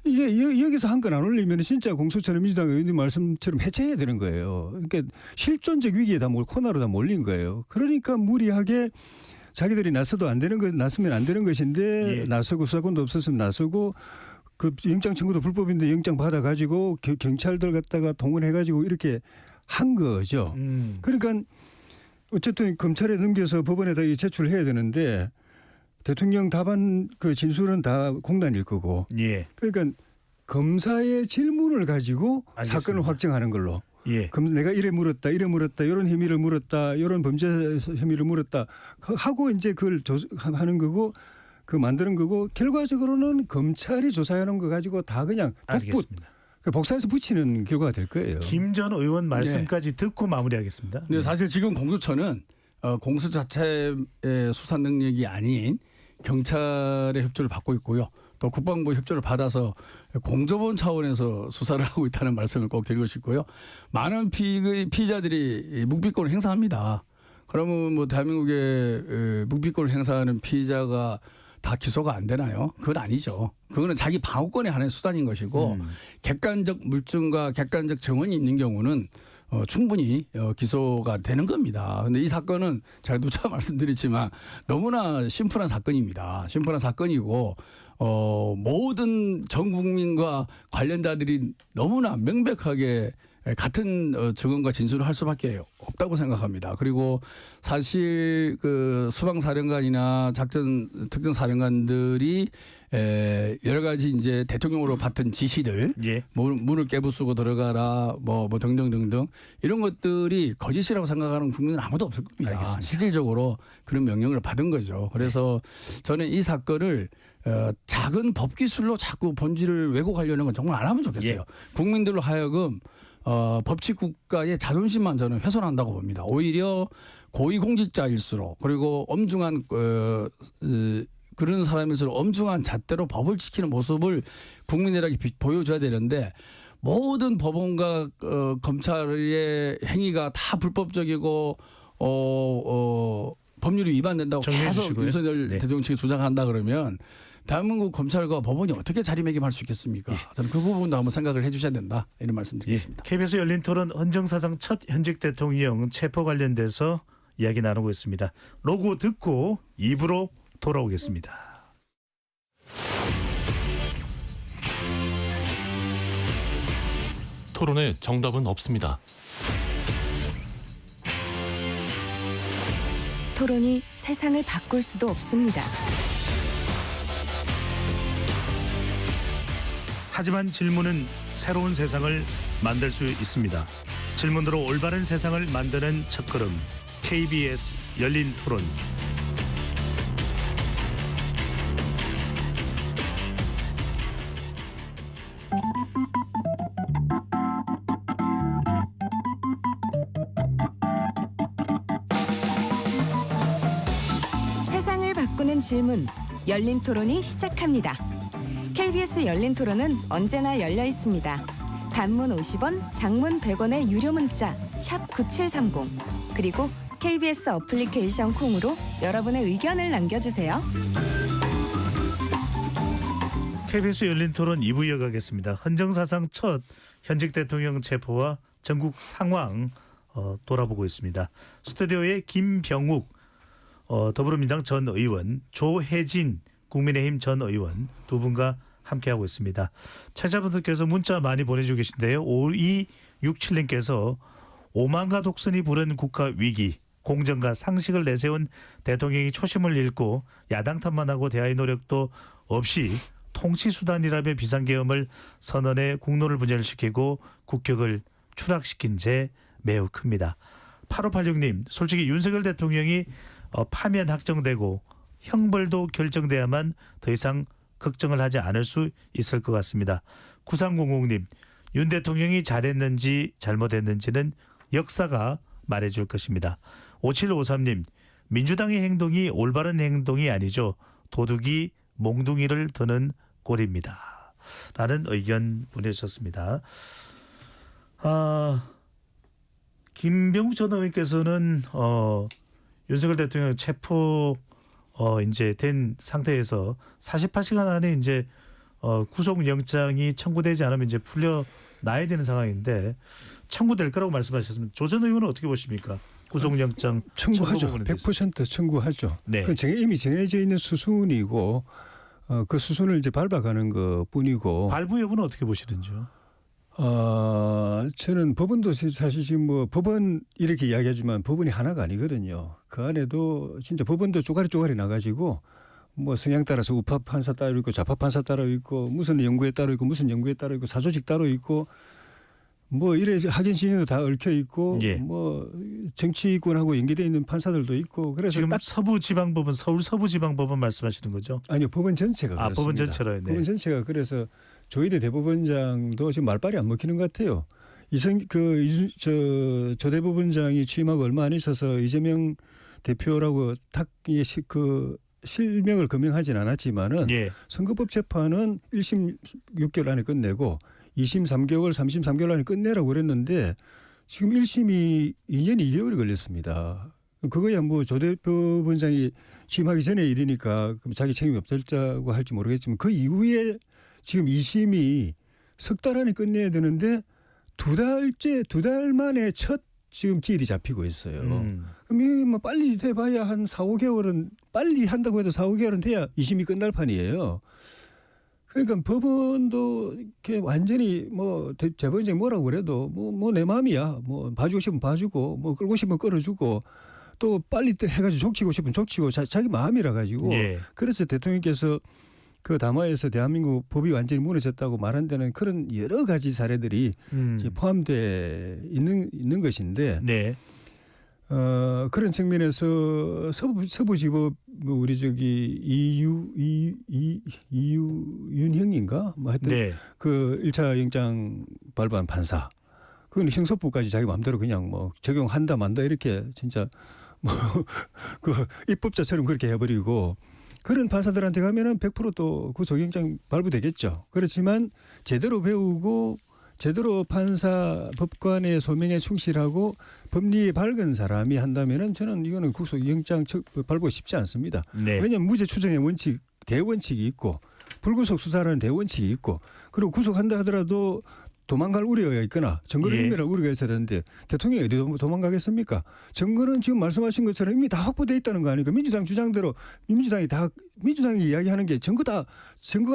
이게 여기서 한 건 안 올리면 진짜 공수처는 민주당 의원님 말씀처럼 해체해야 되는 거예요. 그러니까 실존적 위기에 코너로 다 몰린 거예요. 그러니까 무리하게 자기들이 나서도 안 되는 것, 나서면 안 되는 것인데 예. 나서고 수사권도 없었으면 나서고 그 영장 청구도 불법인데 영장 받아가지고 경찰들 갖다가 동원해가지고 이렇게 한 거죠. 그러니까 어쨌든 검찰에 넘겨서 법원에다 제출해야 되는데 대통령 답안 진술은 다 공단일 거고. 예. 그러니까 검사의 질문을 가지고 알겠습니다. 사건을 확정하는 걸로. 예. 그럼 내가 이래 물었다, 이런 혐의를 물었다, 이런 범죄 혐의를 물었다 하고 이제 그걸 하는 거고, 만드는 거고, 결과적으로는 검찰이 조사하는 거 가지고 다 그냥 알겠습니다. 복사해서 붙이는 결과가 될 거예요. 김 전 의원 말씀까지 듣고 마무리하겠습니다. 근데 사실 지금 공수처는 공수 자체의 수사 능력이 아닌 경찰의 협조를 받고 있고요. 또 국방부 협조를 받아서 공조본 차원에서 수사를 하고 있다는 말씀을 꼭 드리고 싶고요. 많은 피의자들이 묵비권을 행사합니다. 그러면 뭐 대한민국의 묵비권을 행사하는 피의자가 다 기소가 안 되나요? 그건 아니죠. 그거는 자기 방어권의 하나의 수단인 것이고 객관적 물증과 객관적 정원이 있는 경우는 충분히 기소가 되는 겁니다. 그런데 이 사건은 제가 누차 말씀드렸지만 너무나 심플한 사건입니다. 심플한 사건이고 모든 전 국민과 관련자들이 너무나 명백하게 같은 증언과 진술을 할 수밖에 없다고 생각합니다. 그리고 사실 그 수방사령관이나 특전사령관들이 여러 가지 이제 대통령으로 받은 지시들, 예. 문을 깨부수고 들어가라, 뭐 등등등등 이런 것들이 거짓이라고 생각하는 국민은 아무도 없을 겁니다. 알겠습니다. 실질적으로 그런 명령을 받은 거죠. 그래서 저는 이 사건을 작은 법 기술로 자꾸 본질을 왜곡하려는 건 정말 안 하면 좋겠어요. 예. 국민들로 하여금 법치 국가의 자존심만 저는 훼손한다고 봅니다. 오히려 고위공직자일수록 그리고 엄중한 그런 사람일수록 엄중한 잣대로 법을 지키는 모습을 국민들에게 보여줘야 되는데 모든 법원과 검찰의 행위가 다 불법적이고 법률이 위반된다고 계속 주시고요. 윤석열 네. 대통령 측이 주장한다 그러면 대한민국 검찰과 법원이 어떻게 자리매김할 수 있겠습니까? 저는 그 부분도 한번 생각을 해 주셔야 된다. 이런 말씀드리겠습니다. KBS 열린 토론 헌정사상 첫 현직 대통령 체포 관련돼서 이야기 나누고 있습니다. 로고 듣고 2부로 돌아오겠습니다. 토론에 정답은 없습니다. 토론이 세상을 바꿀 수도 없습니다. 하지만 질문은 새로운 세상을 만들 수 있습니다. 질문으로 올바른 세상을 만드는 첫걸음 KBS 열린 토론. 세상을 바꾸는 질문, 열린 토론이 시작합니다. KBS 열린 토론은 언제나 열려 있습니다. 단문 50원, 장문 100원의 유료 문자 샵 9730 그리고 KBS 어플리케이션 콩으로 여러분의 의견을 남겨주세요. KBS 열린 토론 2부 이어가겠습니다. 헌정사상 첫 현직 대통령 체포와 전국 상황 돌아보고 있습니다. 스튜디오에 김병욱 더불어민주당 전 의원, 조혜진 국민의힘 전 의원 두 분과 함께하고 있습니다. 청자분들께서 문자 많이 보내주고 계신데요. 5267님께서 오만과 독선이 부른 국가 위기, 공정과 상식을 내세운 대통령이 초심을 잃고 야당 탓만 하고 대화의 노력도 없이 통치수단이라며 비상계엄을 선언해 국론을 분열시키고 국격을 추락시킨 죄 매우 큽니다. 8586님, 솔직히 윤석열 대통령이 파면 확정되고 형벌도 결정돼야만 더 이상 걱정을 하지 않을 수 있을 것 같습니다. 9300님, 윤 대통령이 잘했는지 잘못했는지는 역사가 말해줄 것입니다. 5753님, 민주당의 행동이 올바른 행동이 아니죠. 도둑이 몽둥이를 드는 꼴입니다. 라는 의견 보내주셨습니다. 김병욱 전 의원께서는 윤석열 대통령 체포 이제 된 상태에서 48시간 안에 이제 구속영장이 청구되지 않으면 이제 풀려나야 되는 상황인데 청구될 거라고 말씀하셨습니다. 조 전 의원은 어떻게 보십니까? 구속영장 청구하죠. 100% 청구하죠. 네. 그건 이미 정해져 있는 수순이고 그 수순을 이제 밟아가는 것뿐이고. 발부 여부는 어떻게 보시는지요? 저는 법원도 사실 지금 뭐 법원 이렇게 이야기하지만 법원이 하나가 아니거든요. 그 안에도 진짜 법원도 쪼가리 나가지고 뭐 성향 따라서 우파 판사 따로 있고 좌파 판사 따로 있고 무슨 연구에 따로 있고 무슨 연구에 따로 있고 사조직 따로 있고 뭐 이래 학연 진영도 다 얽혀 있고 예. 뭐 정치권하고 연계되어 있는 판사들도 있고 그래서 지금 딱 서부지방법원 서울 서부지방법원 말씀하시는 거죠? 아니요 법원 전체가 그렇습니다. 법원 전체로요. 네. 법원 전체가 그래서 조희대 대법원장도 지금 말빨이 안 먹히는 것 같아요. 조 대법원장이 취임하고 얼마 안 있어서 이재명 대표라고 그 실명을 거명하진 않았지만은 예. 선거법 재판은 1심 6개월 안에 끝내고 2심 3개월, 3심 3개월 안에 끝내라고 그랬는데 지금 1심이 2년 2개월이 걸렸습니다. 그거야 뭐 조 대법원장이 취임하기 전에 일이니까 그럼 자기 책임이 없다고 할지 모르겠지만 그 이후에 지금 2심이 석 달 안에 끝내야 되는데 두 달 만에 첫 지금 기일이 잡히고 있어요. 그럼 이 뭐 빨리 돼봐야 한 4, 5개월은 빨리 한다고 해도 4, 5개월은 돼야 2심이 끝날 판이에요. 그러니까 법원도 이렇게 완전히 뭐 재판장이 뭐라고 그래도 뭐 내 마음이야. 뭐 봐주고 싶으면 봐주고 뭐 끌고 싶으면 끌어주고 또 빨리 해가지고 족치고 싶으면 족치고 자기 마음이라 가지고 예. 그래서 대통령께서 그 담화에서 대한민국 법이 완전히 무너졌다고 말한 데는 그런 여러 가지 사례들이 이제 포함되어 있는 것인데 네. 그런 측면에서 서부지법 뭐 우리 저기 이유윤형인가 뭐 하여튼 네. 그 1차 영장 발부한 판사 그건 형사법까지 자기 마음대로 그냥 뭐 적용한다 만다 이렇게 진짜 뭐 그 입법자처럼 그렇게 해버리고 그런 판사들한테 가면은 100% 또 구속영장 발부되겠죠. 그렇지만 제대로 배우고 제대로 판사 법관의 소명에 충실하고 법리에 밝은 사람이 한다면은 저는 이거는 구속영장 발부가 쉽지 않습니다. 네. 왜냐하면 무죄 추정의 원칙 대원칙이 있고 불구속 수사라는 대원칙이 있고 그리고 구속한다 하더라도 도망갈 우려가 있거나 증거를 예. 인멸할 우려가 있어야 되는데 대통령이 어디 도망가겠습니까? 증거는 지금 말씀하신 것처럼 이미 다 확보돼 있다는 거 아닙니까? 민주당 주장대로 민주당이 이야기하는 게 증거가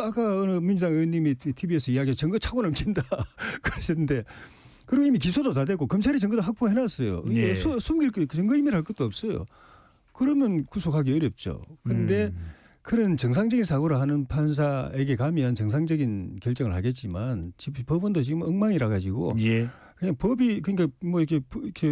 아까 어느 민주당 의원님이 TV에서 이야기 증거 차고 넘친다 그러셨는데 그리고 이미 기소도 다 되고 검찰이 증거도 확보해놨어요. 예. 숨길 증거 인멸할 것도 없어요. 그러면 구속하기 어렵죠. 그런데 그런 정상적인 사고를 하는 판사에게 가면 정상적인 결정을 하겠지만 법원도 지금 엉망이라 가지고 예. 그냥 법이 그러니까 뭐 이렇게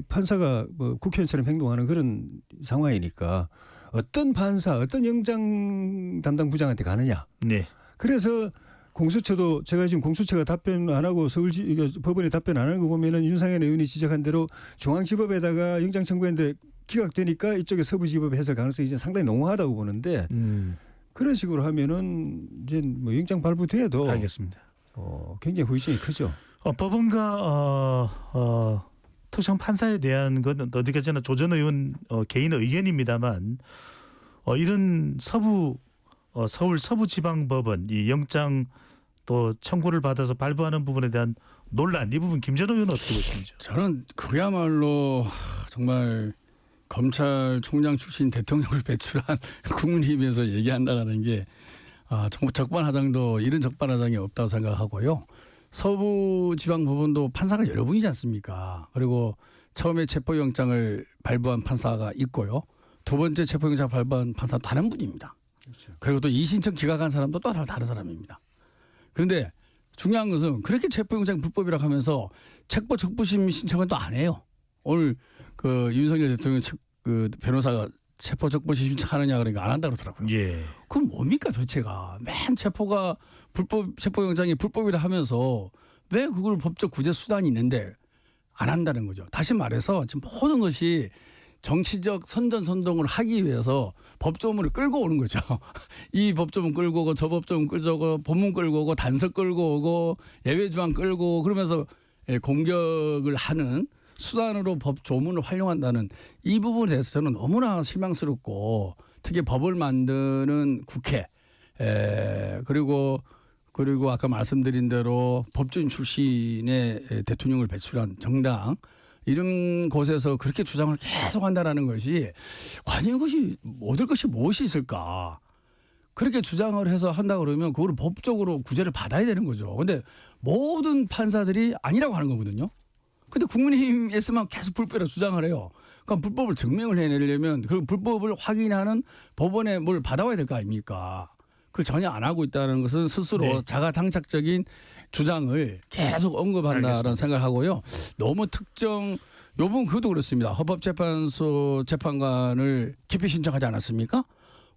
판사가 뭐 국회의원처럼 행동하는 그런 상황이니까 어떤 판사 어떤 영장 담당 부장한테 가느냐. 네. 그래서 공수처도 제가 지금 공수처가 답변 안 하고 법원에 답변 안 하는 거 보면은 윤상현 의원이 지적한 대로 중앙지법에다가 영장 청구했는데 기각되니까 이쪽에 서부지법에 해설 가능성이 이제 상당히 농후하다고 보는데 그런 식으로 하면은 이제 뭐 영장 발부돼도 알겠습니다. 굉장히 후유증이 크죠. 법원과 특정 판사에 대한 건 어디까지나 조 전 의원 개인 의견입니다만 이런 서울 서부지방법원 이 영장 또 청구를 받아서 발부하는 부분에 대한 논란 이 부분 김 전 의원은 어떻게 보시는지요? 저는 그야말로 정말 검찰총장 출신 대통령을 배출한 국민의힘에서 얘기한다라는 게 정말 적반하장도 이런 적반하장이 없다고 생각하고요. 서부지방법원도 판사가 여러 분이지 않습니까? 그리고 처음에 체포영장을 발부한 판사가 있고요. 두 번째 체포영장 발부한 판사는 다른 분입니다. 그렇죠. 그리고 또 이신청 기각한 사람도 또 다른 사람입니다. 그런데 중요한 것은 그렇게 체포영장 불법이라고 하면서 체포 적부심 신청은 또 안 해요. 오늘 그 윤석열 대통령 그 변호사가 체포 적부심 신청하느냐 그러니까 안 한다고 그러더라고요. 예. 그럼 뭡니까 도대체가 맨 체포가 불법 체포영장이 불법이라 하면서 왜 그걸 법적 구제 수단이 있는데 안 한다는 거죠. 다시 말해서 지금 모든 것이 정치적 선전선동을 하기 위해서 법조문을 끌고 오는 거죠. 이 법조문 끌고 오고 저 법조문 끌고 오고 본문 끌고 오고 단서 끌고 오고 예외조항 끌고 오고 그러면서 공격을 하는 수단으로 법조문을 활용한다는 이 부분에 대해서 저는 너무나 실망스럽고 특히 법을 만드는 국회 그리고 아까 말씀드린 대로 법조인 출신의 대통령을 배출한 정당 이런 곳에서 그렇게 주장을 계속한다라는 것이 과연 이것이 얻을 것이 무엇이 있을까? 그렇게 주장을 해서 한다 그러면 그걸 법적으로 구제를 받아야 되는 거죠. 그런데 모든 판사들이 아니라고 하는 거거든요. 근데 국민의힘에서만 계속 불법이라고 주장을 해요. 그러니까 불법을 증명을 해내려면 그 불법을 확인하는 법원에 뭘 받아와야 될 거 아닙니까? 그걸 전혀 안 하고 있다는 것은 스스로 네. 자가당착적인 주장을 계속 언급한다라는 알겠습니다. 생각을 하고요. 너무 특정 요번 그것도 그렇습니다. 헌법재판소 재판관을 기피 신청하지 않았습니까?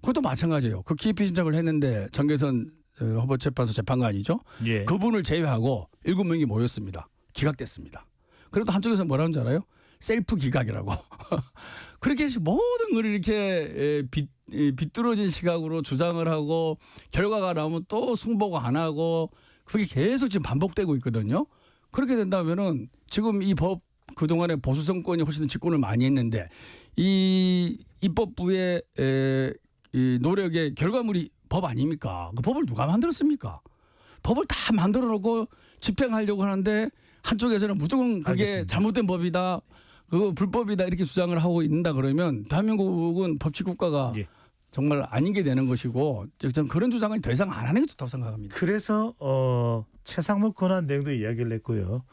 그것도 마찬가지예요. 그 기피 신청을 했는데 정계선 헌법재판소 재판관이죠. 예. 그분을 제외하고 7명이 모였습니다. 기각됐습니다. 그래도 한쪽에서 뭐라는 줄 알아요? 셀프 기각이라고. 그렇게 해서 모든 걸 이렇게 비뚤어진 시각으로 주장을 하고 결과가 나오면 또 승복 안 하고 그게 계속 지금 반복되고 있거든요. 그렇게 된다면은 지금 이 법 그동안에 보수 정권이 훨씬 집권을 많이 했는데 이 입법부의 이 노력의 결과물이 법 아닙니까? 그 법을 누가 만들었습니까? 법을 다 만들어 놓고 집행하려고 하는데 한쪽에서는 무조건 그게 알겠습니다. 잘못된 법이다. 그거 불법이다 이렇게 주장을 하고 있는다 그러면 대한민국은 법치국가가 예. 정말 아닌 게 되는 것이고 저는 그런 주장은 더 이상 안 하는 게 좋다고 생각합니다. 그래서 최상목 권한대행도 이야기를 했고요.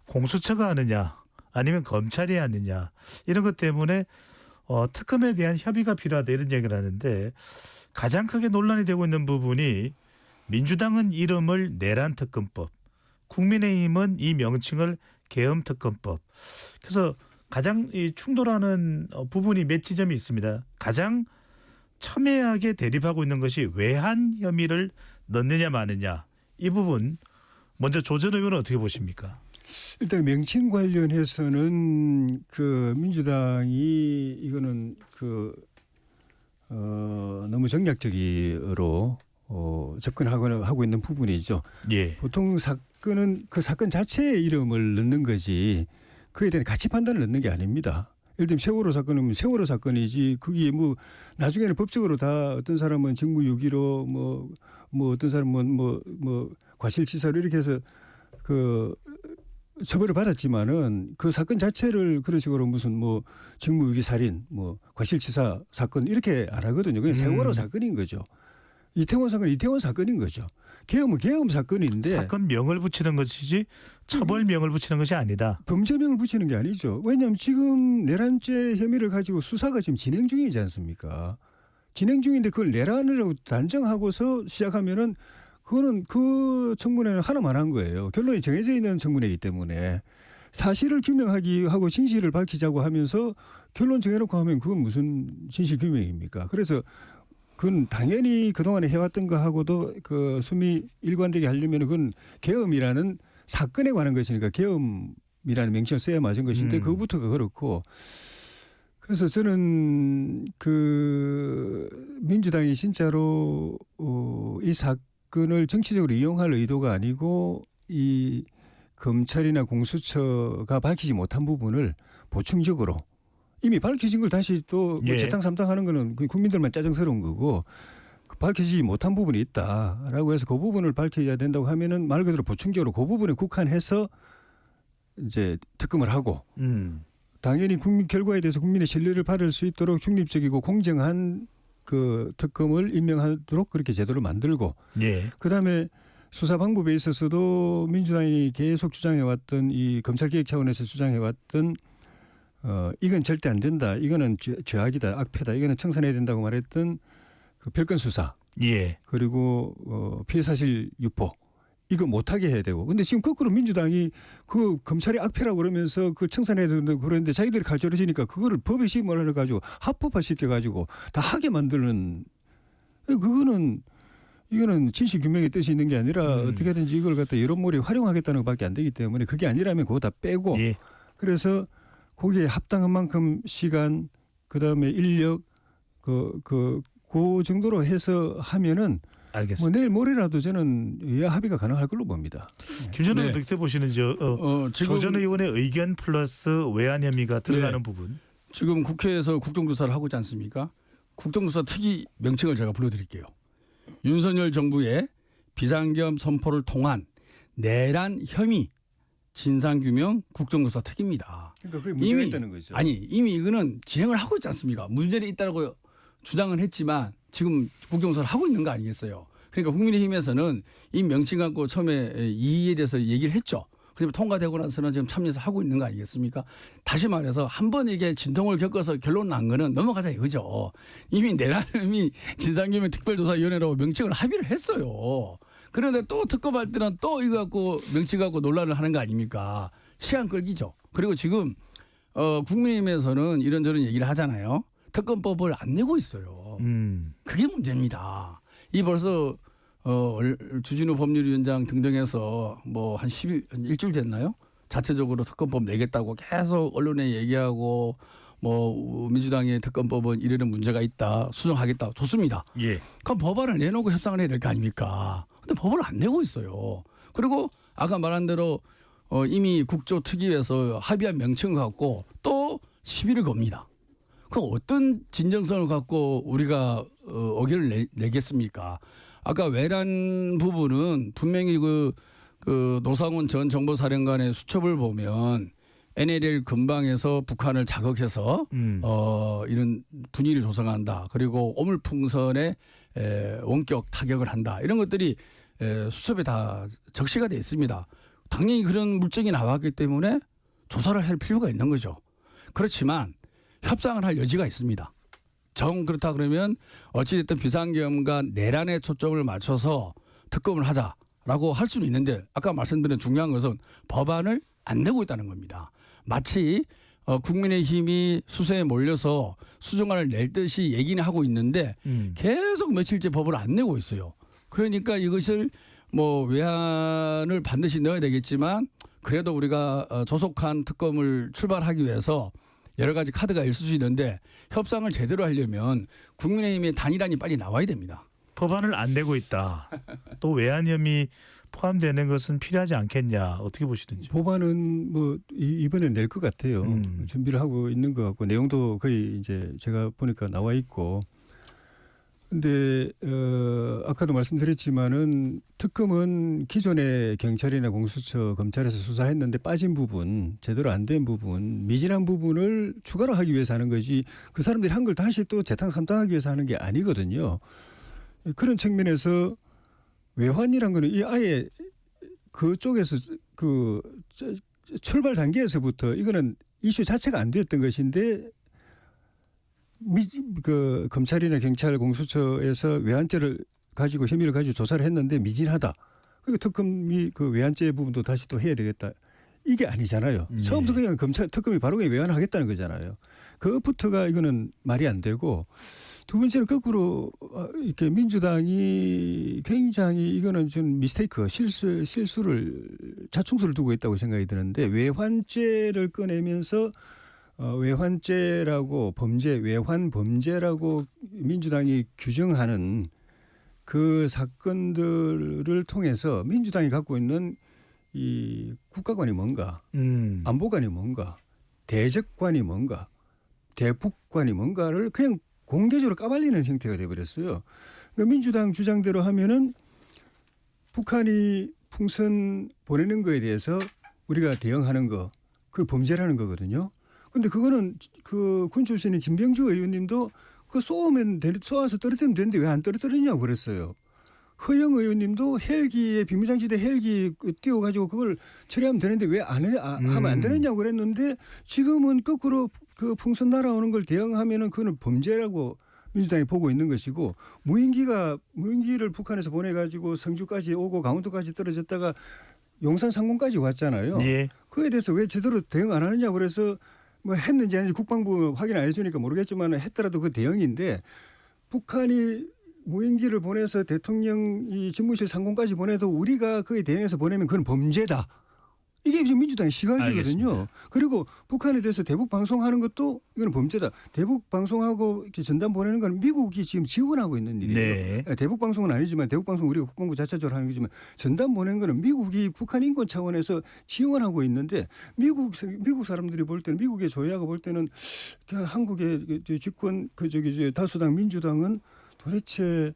공수처가 하느냐 아니면 검찰이 하느냐 이런 것 때문에 특검에 대한 협의가 필요하다 이런 얘기를 하는데 가장 크게 논란이 되고 있는 부분이 민주당은 이름을 내란특검법, 국민의힘은 이 명칭을 계엄특검법. 그래서 가장 이 충돌하는 부분이 몇 지점이 있습니다. 가장 첨예하게 대립하고 있는 것이 외환 혐의를 넣느냐 마느냐 이 부분 먼저 조 전 의원은 어떻게 보십니까? 일단 명칭 관련해서는 그 민주당이 이거는 너무 정략적으로 접근하고 있는 부분이죠. 예. 보통 사건은 그 사건 자체의 이름을 넣는 거지 그에 대한 가치 판단을 넣는 게 아닙니다. 예를 들면 세월호 사건은 세월호 사건이지 그게 뭐 나중에는 법적으로 다 어떤 사람은 직무유기로 뭐 어떤 사람은 뭐 과실치사로 이렇게 해서 그 처벌을 받았지만은 그 사건 자체를 그런 식으로 무슨 뭐 직무유기 살인 뭐 과실치사 사건 이렇게 안 하거든요. 그냥 세월호 사건인 거죠. 이태원 사건 이태원 사건인 거죠. 계엄은 계엄 사건인데 사건명을 붙이는 것이지 처벌명을 붙이는 것이 아니다. 범죄명을 붙이는 게 아니죠. 왜냐하면 지금 내란죄 혐의를 가지고 수사가 지금 진행 중이지 않습니까? 진행 중인데 그걸 내란으로 단정하고서 시작하면은 그거는 그 청문회는 하나만 한 거예요. 결론이 정해져 있는 청문회이기 때문에 사실을 규명하기 하고 진실을 밝히자고 하면서 결론 정해놓고 하면 그건 무슨 진실 규명입니까? 그래서 그건 당연히 그동안에 해왔던 거하고도 그 숨이 일관되게 하려면 그건 계엄이라는 사건에 관한 것이니까 계엄이라는 명칭을 써야 맞은 것인데 그거부터가 그렇고 그래서 저는 그 민주당이 진짜로 이 사건을 정치적으로 이용할 의도가 아니고 이 검찰이나 공수처가 밝히지 못한 부분을 보충적으로 이미 밝혀진 걸 다시 또 예. 재탕 삼탕하는 거는 국민들만 짜증스러운 거고 밝혀지지 못한 부분이 있다라고 해서 그 부분을 밝혀야 된다고 하면은 말 그대로 보충적으로 그 부분에 국한해서 이제 특검을 하고 당연히 국민 결과에 대해서 국민의 신뢰를 받을 수 있도록 중립적이고 공정한 그 특검을 임명하도록 그렇게 제도를 만들고 예. 그다음에 수사 방법에 있어서도 민주당이 계속 주장해왔던 이 검찰개혁 차원에서 주장해왔던 이건 절대 안 된다. 이거는 죄악이다. 악패다. 이거는 청산해야 된다고 말했던 그 별건 수사. 예. 그리고 피해 사실 유포. 이거 못하게 해야 되고. 근데 지금 거꾸로 민주당이 그 검찰이 악패라고 그러면서 그걸 청산해야 된다고 그러는데 자기들이 갈절해지니까 그거를 법에 심의를 해가지고 합법화 시켜가지고 다 하게 만드는 이거는 진실규명의 뜻이 있는 게 아니라 어떻게든지 이걸 갖다 여론몰이 활용하겠다는 것밖에 안 되기 때문에 그게 아니라면 그거 다 빼고 예. 그래서 거기에 합당한 만큼 시간 그다음에 인력 그 정도로 해서 하면은 알겠습니다. 뭐 내일 모레라도 저는 여야 합의가 가능할 걸로 봅니다. 김전우 네. 어떻게 보시는지 지금 조전 의원의 의견 플러스 외환 혐의가 들어가는 부분. 지금 국회에서 국정조사를 하고 있지 않습니까? 국정조사 특위 명칭을 제가 불러드릴게요. 윤석열 정부의 비상계엄 선포를 통한 내란 혐의 진상규명 국정조사 특위입니다. 그러니까 그게 문제가 있다는 거죠. 아니 이미 이거는 진행을 하고 있지 않습니까? 문제는 있다고 주장은 했지만 지금 국정조사를 하고 있는 거 아니겠어요? 그러니까 국민의힘에서는 이 명칭 갖고 처음에 이에 대해서 얘기를 했죠. 그다음에 통과되고 나서는 지금 참여해서 하고 있는 거 아니겠습니까? 다시 말해서 한 번 이게 진통을 겪어서 결론 난 거는 넘어가자 이거죠. 이미 내란 혐의 진상규명 특별조사위원회라고 명칭을 합의를 했어요. 그런데 또 특검할 때는 또 이거 갖고 명칭 갖고 논란을 하는 거 아닙니까? 시간 끌기죠. 그리고 지금 국민의힘에서는 이런저런 얘기를 하잖아요. 특검법을 안 내고 있어요. 그게 문제입니다. 이 벌써 주진우 법률위원장 등등해서 뭐 한 일주일 됐나요? 자체적으로 특검법 내겠다고 계속 언론에 얘기하고 뭐 민주당의 특검법은 이러는 문제가 있다. 수정하겠다. 좋습니다. 예. 그럼 법안을 내놓고 협상을 해야 될 거 아닙니까? 근데 법을 안 내고 있어요. 그리고 아까 말한 대로 이미 국조특위에서 합의한 명칭을 갖고 또 시비를 겁니다. 그 어떤 진정성을 갖고 우리가 의견을 내겠습니까? 아까 외란 부분은 분명히 그 노상원 전 정보사령관의 수첩을 보면 NLL 근방에서 북한을 자극해서 이런 분위기를 조성한다. 그리고 오물풍선에 원격 타격을 한다. 이런 것들이 수첩에 다 적시가 돼 있습니다. 당연히 그런 물증이 나왔기 때문에 조사를 할 필요가 있는 거죠. 그렇지만 협상을 할 여지가 있습니다. 정 그렇다 그러면 어찌됐든 비상계엄과 내란에 초점을 맞춰서 특검을 하자라고 할 수는 있는데 아까 말씀드린 중요한 것은 법안을 안 내고 있다는 겁니다. 마치 국민의힘이 수세에 몰려서 수정안을 낼 듯이 얘기는 하고 있는데 계속 며칠째 법을 안 내고 있어요. 그러니까 이것을 뭐 외환을 반드시 넣어야 되겠지만 그래도 우리가 조속한 특검을 출발하기 위해서 여러 가지 카드가 있을 수 있는데 협상을 제대로 하려면 국민의힘의 단일안이 빨리 나와야 됩니다. 법안을 안 내고 있다. 또 외환 혐의 포함되는 것은 필요하지 않겠냐. 어떻게 보시는지. 법안은 뭐 이번에 낼 것 같아요. 준비를 하고 있는 것 같고 내용도 거의 이제 제가 보니까 나와 있고. 근데 아까도 말씀드렸지만은 특검은 기존의 경찰이나 공수처 검찰에서 수사했는데 빠진 부분, 제대로 안 된 부분, 미진한 부분을 추가로 하기 위해서 하는 거지 그 사람들이 한 걸 다시 또 재탕 삼탕하기 위해서 하는 게 아니거든요. 그런 측면에서 외환이란 거는 이 아예 그쪽에서 그 출발 단계에서부터 이거는 이슈 자체가 안 되었던 것인데 그 검찰이나 경찰 공수처에서 외환죄를 가지고 혐의를 가지고 조사를 했는데 미진하다. 그리고 특검이 그 외환죄 부분도 다시 또 해야 되겠다. 이게 아니잖아요. 처음부터 그냥 특검이 바로 그냥 외환하겠다는 거잖아요. 그것부터가 이거는 말이 안 되고 두 번째는 거꾸로 이렇게 민주당이 굉장히 이거는 좀 미스테이크 실수를 자충수를 두고 있다고 생각이 드는데 외환죄를 꺼내면서 외환죄라고 외환 범죄라고 민주당이 규정하는 그 사건들을 통해서 민주당이 갖고 있는 이 국가관이 뭔가, 안보관이 뭔가, 대적관이 뭔가, 대북관이 뭔가를 그냥 공개적으로 까발리는 형태가 돼버렸어요. 그러니까 민주당 주장대로 하면은 북한이 풍선 보내는 거에 대해서 우리가 대응하는 거, 그 범죄라는 거거든요. 근데 그거는 그 군 출신인 김병주 의원님도 그 쏘아서 떨어뜨리면 되는데 왜 안 떨어뜨리냐고 그랬어요. 허영 의원님도 헬기에 비무장지대 헬기 띄워가지고 그걸 처리하면 되는데 왜 하면 안 되느냐고 그랬는데 지금은 거꾸로 그 풍선 날아오는 걸 대응하면은 그거는 범죄라고 민주당이 보고 있는 것이고 무인기를 북한에서 보내가지고 성주까지 오고 강원도까지 떨어졌다가 용산 상공까지 왔잖아요. 예. 그에 대해서 왜 제대로 대응 안 하느냐 그래서 뭐 했는지 아닌지 국방부 확인 안 해주니까 모르겠지만 했더라도 그 대응인데 북한이 무인기를 보내서 대통령이 집무실 상공까지 보내도 우리가 그에 대응해서 보내면 그건 범죄다. 이게 지금 민주당의 시각이거든요. 알겠습니다. 그리고 북한에 대해서 대북 방송하는 것도 이건 범죄다. 대북 방송하고 이렇게 전단 보내는 건 미국이 지금 지원하고 있는 일이에요. 네. 대북 방송은 아니지만 대북 방송 우리가 국방부 자체적으로 하는 거지만 전단 보내는 거는 미국이 북한 인권 차원에서 지원하고 있는데 미국 사람들이 볼 때는 미국의 조야가 볼 때는 한국의 집권 다수당 민주당은 도대체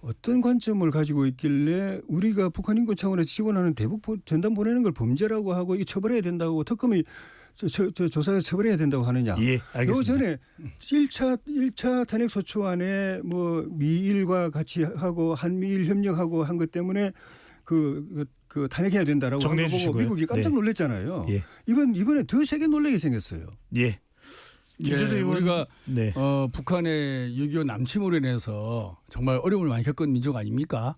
어떤 관점을 가지고 있길래 우리가 북한 인권 차원에서 지원하는 대북 전단 보내는 걸 범죄라고 하고 이 처벌해야 된다고 특검이 조사해서 처벌해야 된다고 하느냐. 예, 알겠습니다. 그 전에 1차 탄핵 소추안에 뭐 미일과 같이 하고 한미일 협력하고 한 것 때문에 그 탄핵해야 된다라고 한 거 보고 미국이 깜짝 놀랐잖아요. 예. 이번에 더 세게 놀라게 생겼어요. 예. 예, 우리가 북한의 6.25 남침으로 인해서 정말 어려움을 많이 겪은 민족 아닙니까?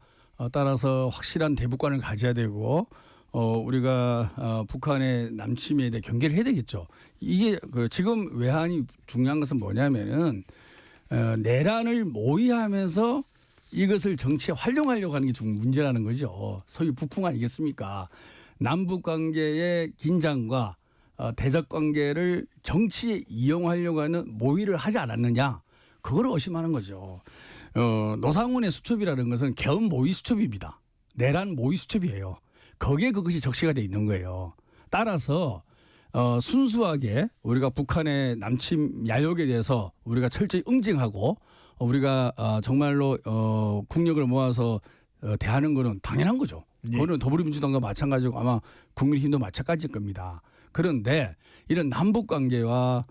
따라서 확실한 대북관을 가져야 되고 우리가 북한의 남침에 대해 경계를 해야 되겠죠. 이게 지금 외환이 중요한 것은 뭐냐면은 내란을 모의하면서 이것을 정치에 활용하려고 하는 게 좀 문제라는 거죠. 소위 북풍 아니겠습니까? 남북 관계의 긴장과 대적 관계를 정치에 이용하려고 하는 모의를 하지 않았느냐. 그걸 의심하는 거죠. 노상훈의 수첩이라는 것은 계엄 모의 수첩입니다. 내란 모의 수첩이에요. 거기에 그것이 적시가 돼 있는 거예요. 따라서 순수하게 우리가 북한의 남침 야욕에 대해서 우리가 철저히 응징하고 우리가 정말로 국력을 모아서 대하는 거는 당연한 거죠. 그거는 더불어민주당도 마찬가지고 아마 국민의힘도 마찬가지일 겁니다. 그런데 이런 남북 관계와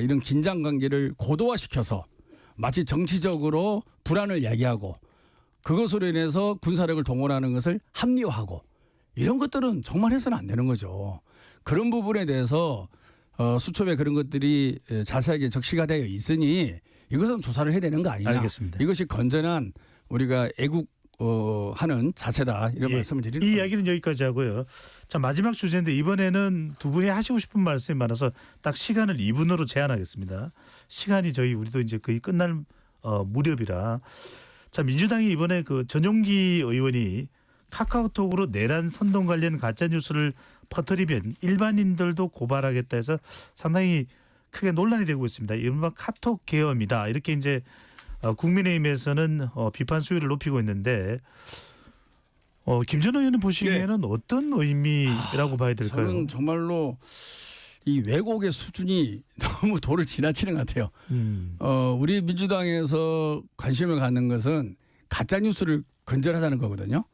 이런 긴장 관계를 고도화시켜서 마치 정치적으로 불안을 야기하고 그것으로 인해서 군사력을 동원하는 것을 합리화하고 이런 것들은 정말 해서는 안 되는 거죠. 그런 부분에 대해서 수첩에 그런 것들이 자세하게 적시가 되어 있으니 이것은 조사를 해야 되는 거 아니냐. 알겠습니다. 이것이 건전한 우리가 애국 하는 자세다 이런 말씀을 드리는 이 이야기는 여기까지 하고요. 자, 마지막 주제인데 이번에는 두 분이 하시고 싶은 말씀이 많아서 딱 시간을 2분으로 제한하겠습니다. 시간이 우리도 이제 거의 끝날 무렵이라. 자, 민주당이 이번에 그 전용기 의원이 카카오톡으로 내란 선동 관련 가짜 뉴스를 퍼뜨리면 일반인들도 고발하겠다 해서 상당히 크게 논란이 되고 있습니다. 이른바 카톡 계엄이다. 이렇게 이제 국민의힘에서는 비판 수위를 높이고 있는데 김전 의원은 보시기에는 어떤 의미라고 봐야 될까요? 저는 정말로 이 왜곡의 수준이 너무 도를 지나치는 것 같아요. 우리 민주당에서 관심을 갖는 것은 가짜 뉴스를 건절하자는 거거든요.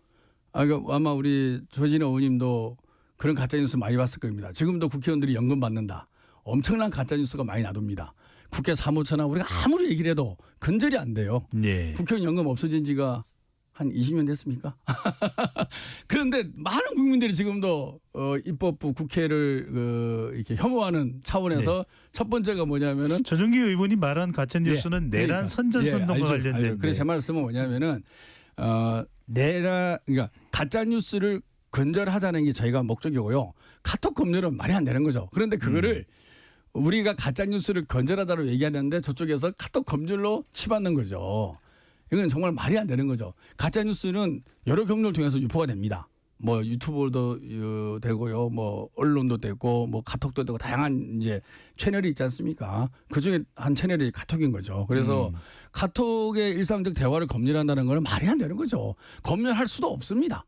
그러니까 아마 우리 조진호 의원님도 그런 가짜 뉴스 많이 봤을 겁니다. 지금도 국회의원들이 연금 받는다. 엄청난 가짜 뉴스가 많이 나둱니다. 국회 사무처나 우리가 아무리 얘기를 해도 근절이 안 돼요. 네. 국회의원 연금 없어진 지가 한 20년 됐습니까? 그런데 많은 국민들이 지금도 입법부 국회를 이렇게 혐오하는 차원에서 첫 번째가 뭐냐면은 전용기 의원이 말한 가짜 뉴스는 내란 선전 선동과 관련된. 그래서 제 말씀은 뭐냐면은 그러니까 가짜 뉴스를 근절하자는 게 저희가 목적이고요. 카톡 검열은 말이 안 되는 거죠. 그런데 그거를 우리가 가짜 뉴스를 건절하자로 얘기하는데 저쪽에서 카톡 검열로 치받는 거죠. 이건 정말 말이 안 되는 거죠. 가짜 뉴스는 여러 경로를 통해서 유포가 됩니다. 뭐 유튜브도 되고요, 뭐 언론도 되고, 뭐 카톡도 되고 다양한 이제 채널이 있지 않습니까? 그 중에 한 채널이 카톡인 거죠. 그래서 카톡의 일상적 대화를 검열한다는 거는 말이 안 되는 거죠. 검열할 수도 없습니다.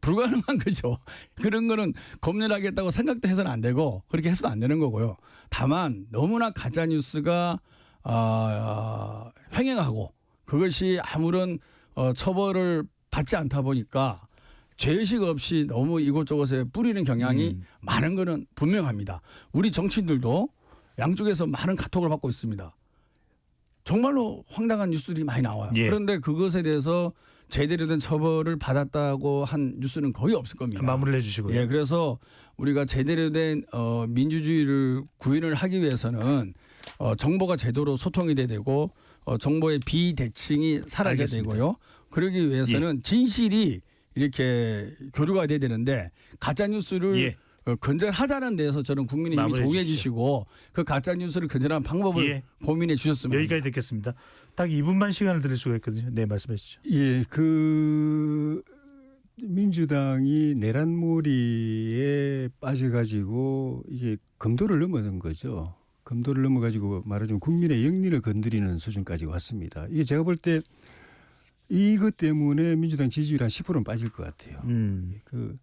불가능한 거죠. 그런 거는 검열하겠다고 생각도 해서는 안 되고 그렇게 해서는 안 되는 거고요. 다만 너무나 가짜 뉴스가 횡행하고 그것이 아무런 처벌을 받지 않다 보니까 죄의식 없이 너무 이곳저곳에 뿌리는 경향이 많은 거는 분명합니다. 우리 정치인들도 양쪽에서 많은 카톡을 받고 있습니다. 정말로 황당한 뉴스들이 많이 나와요. 예. 그런데 그것에 대해서 제대로 된 처벌을 받았다고 한 뉴스는 거의 없을 겁니다. 마무리를 해주시고요. 예, 그래서 우리가 제대로 된 민주주의를 구현을 하기 위해서는 정보가 제대로 소통이 돼야 되고 정보의 비대칭이 사라져야 알겠습니다. 되고요. 그러기 위해서는 진실이 이렇게 교류가 돼야 되는데 가짜 뉴스를 예. 건전하자는 데서 저는 국민의힘이 마무리해 동의해 주십시오. 주시고 그 가짜 뉴스를 건전한 방법을 예. 고민해 주셨으면 여기까지 듣겠습니다. 딱 2분만 시간을 드릴 수가 있거든요. 네, 말씀해 주시죠. 예, 그 민주당이 내란몰이에 빠져가지고 이게 검도를 넘어선 거죠. 검도를 넘어가지고 말하자면 국민의 영린을 건드리는 수준까지 왔습니다. 이게 제가 볼 때 이것 때문에 민주당 지지율 한 10%는 빠질 것 같아요. 그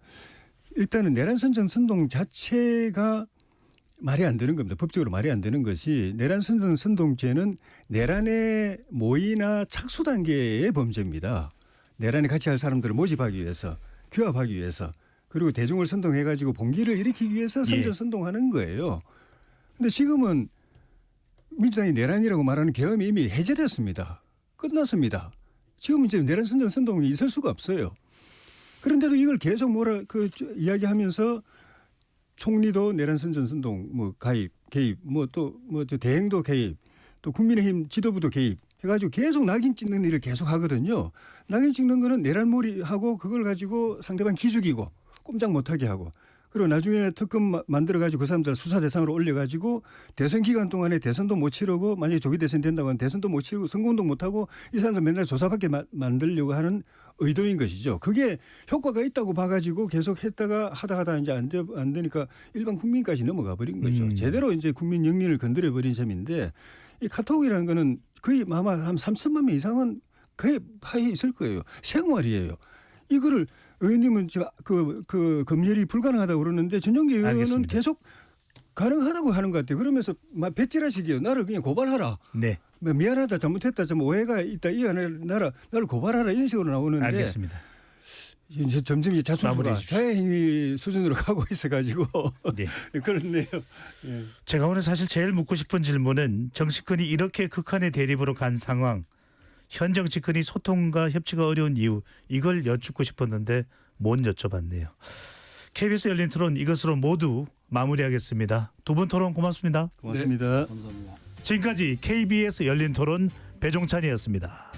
일단은 내란 선전 선동 자체가 말이 안 되는 겁니다. 법적으로 말이 안 되는 것이 내란 선전 선동죄는 내란의 모의나 착수 단계의 범죄입니다. 내란에 같이 할 사람들을 모집하기 위해서, 규합하기 위해서, 그리고 대중을 선동해가지고 봉기를 일으키기 위해서 선전 선동하는 거예요. 근데 지금은 민주당이 내란이라고 말하는 계엄이 이미 해제됐습니다. 끝났습니다. 지금 이제 내란 선전 선동이 있을 수가 없어요. 그런데도 이걸 계속 이야기하면서 총리도 내란 선전 선동 개입 대행도 개입 또 국민의힘 지도부도 개입 해가지고 계속 낙인 찍는 일을 계속 하거든요. 낙인 찍는 거는 내란몰이하고 그걸 가지고 상대방 기죽이고 꼼짝 못하게 하고 그리고 나중에 특검 만들어가지고 그 사람들 수사 대상으로 올려가지고 대선 기간 동안에 대선도 못 치르고 만약에 조기 대선 된다고 하면 대선도 못 치르고 선거운동 못하고 이 사람들 맨날 조사받게 만들려고 하는 의도인 것이죠. 그게 효과가 있다고 봐가지고 계속 했다가 하다 이제 안 되니까 일반 국민까지 넘어가 버린 거죠. 제대로 이제 국민 영린을 건드려 버린 셈인데 이 카톡이라는 거는 거의 아마 한 3천만 명 이상은 거의 파에 있을 거예요. 생활이에요. 이거를 의원님은 그 검열이 불가능하다고 그러는데 전용기 의원은 알겠습니다. 계속 가능하다고 하는 것 같아요. 그러면서 막 배째라식이에요. 나를 그냥 고발하라. 네, 미안하다, 잘못했다, 좀 오해가 있다, 나를 고발하라 이런 식으로 나오는데 알겠습니다. 이제 점점 자충수가 마무리해 주십시오. 자해행위 수준으로 가고 있어가지고 네. 그렇네요. 예. 제가 오늘 사실 제일 묻고 싶은 질문은 정치권이 이렇게 극한의 대립으로 간 상황, 현 정치권이 소통과 협치가 어려운 이유, 이걸 여쭙고 싶었는데 못 여쭤봤네요. KBS 열린 토론 이것으로 모두 마무리하겠습니다. 두 분 토론 고맙습니다. 고맙습니다. 감사합니다. 지금까지 KBS 열린 토론 배종찬이었습니다.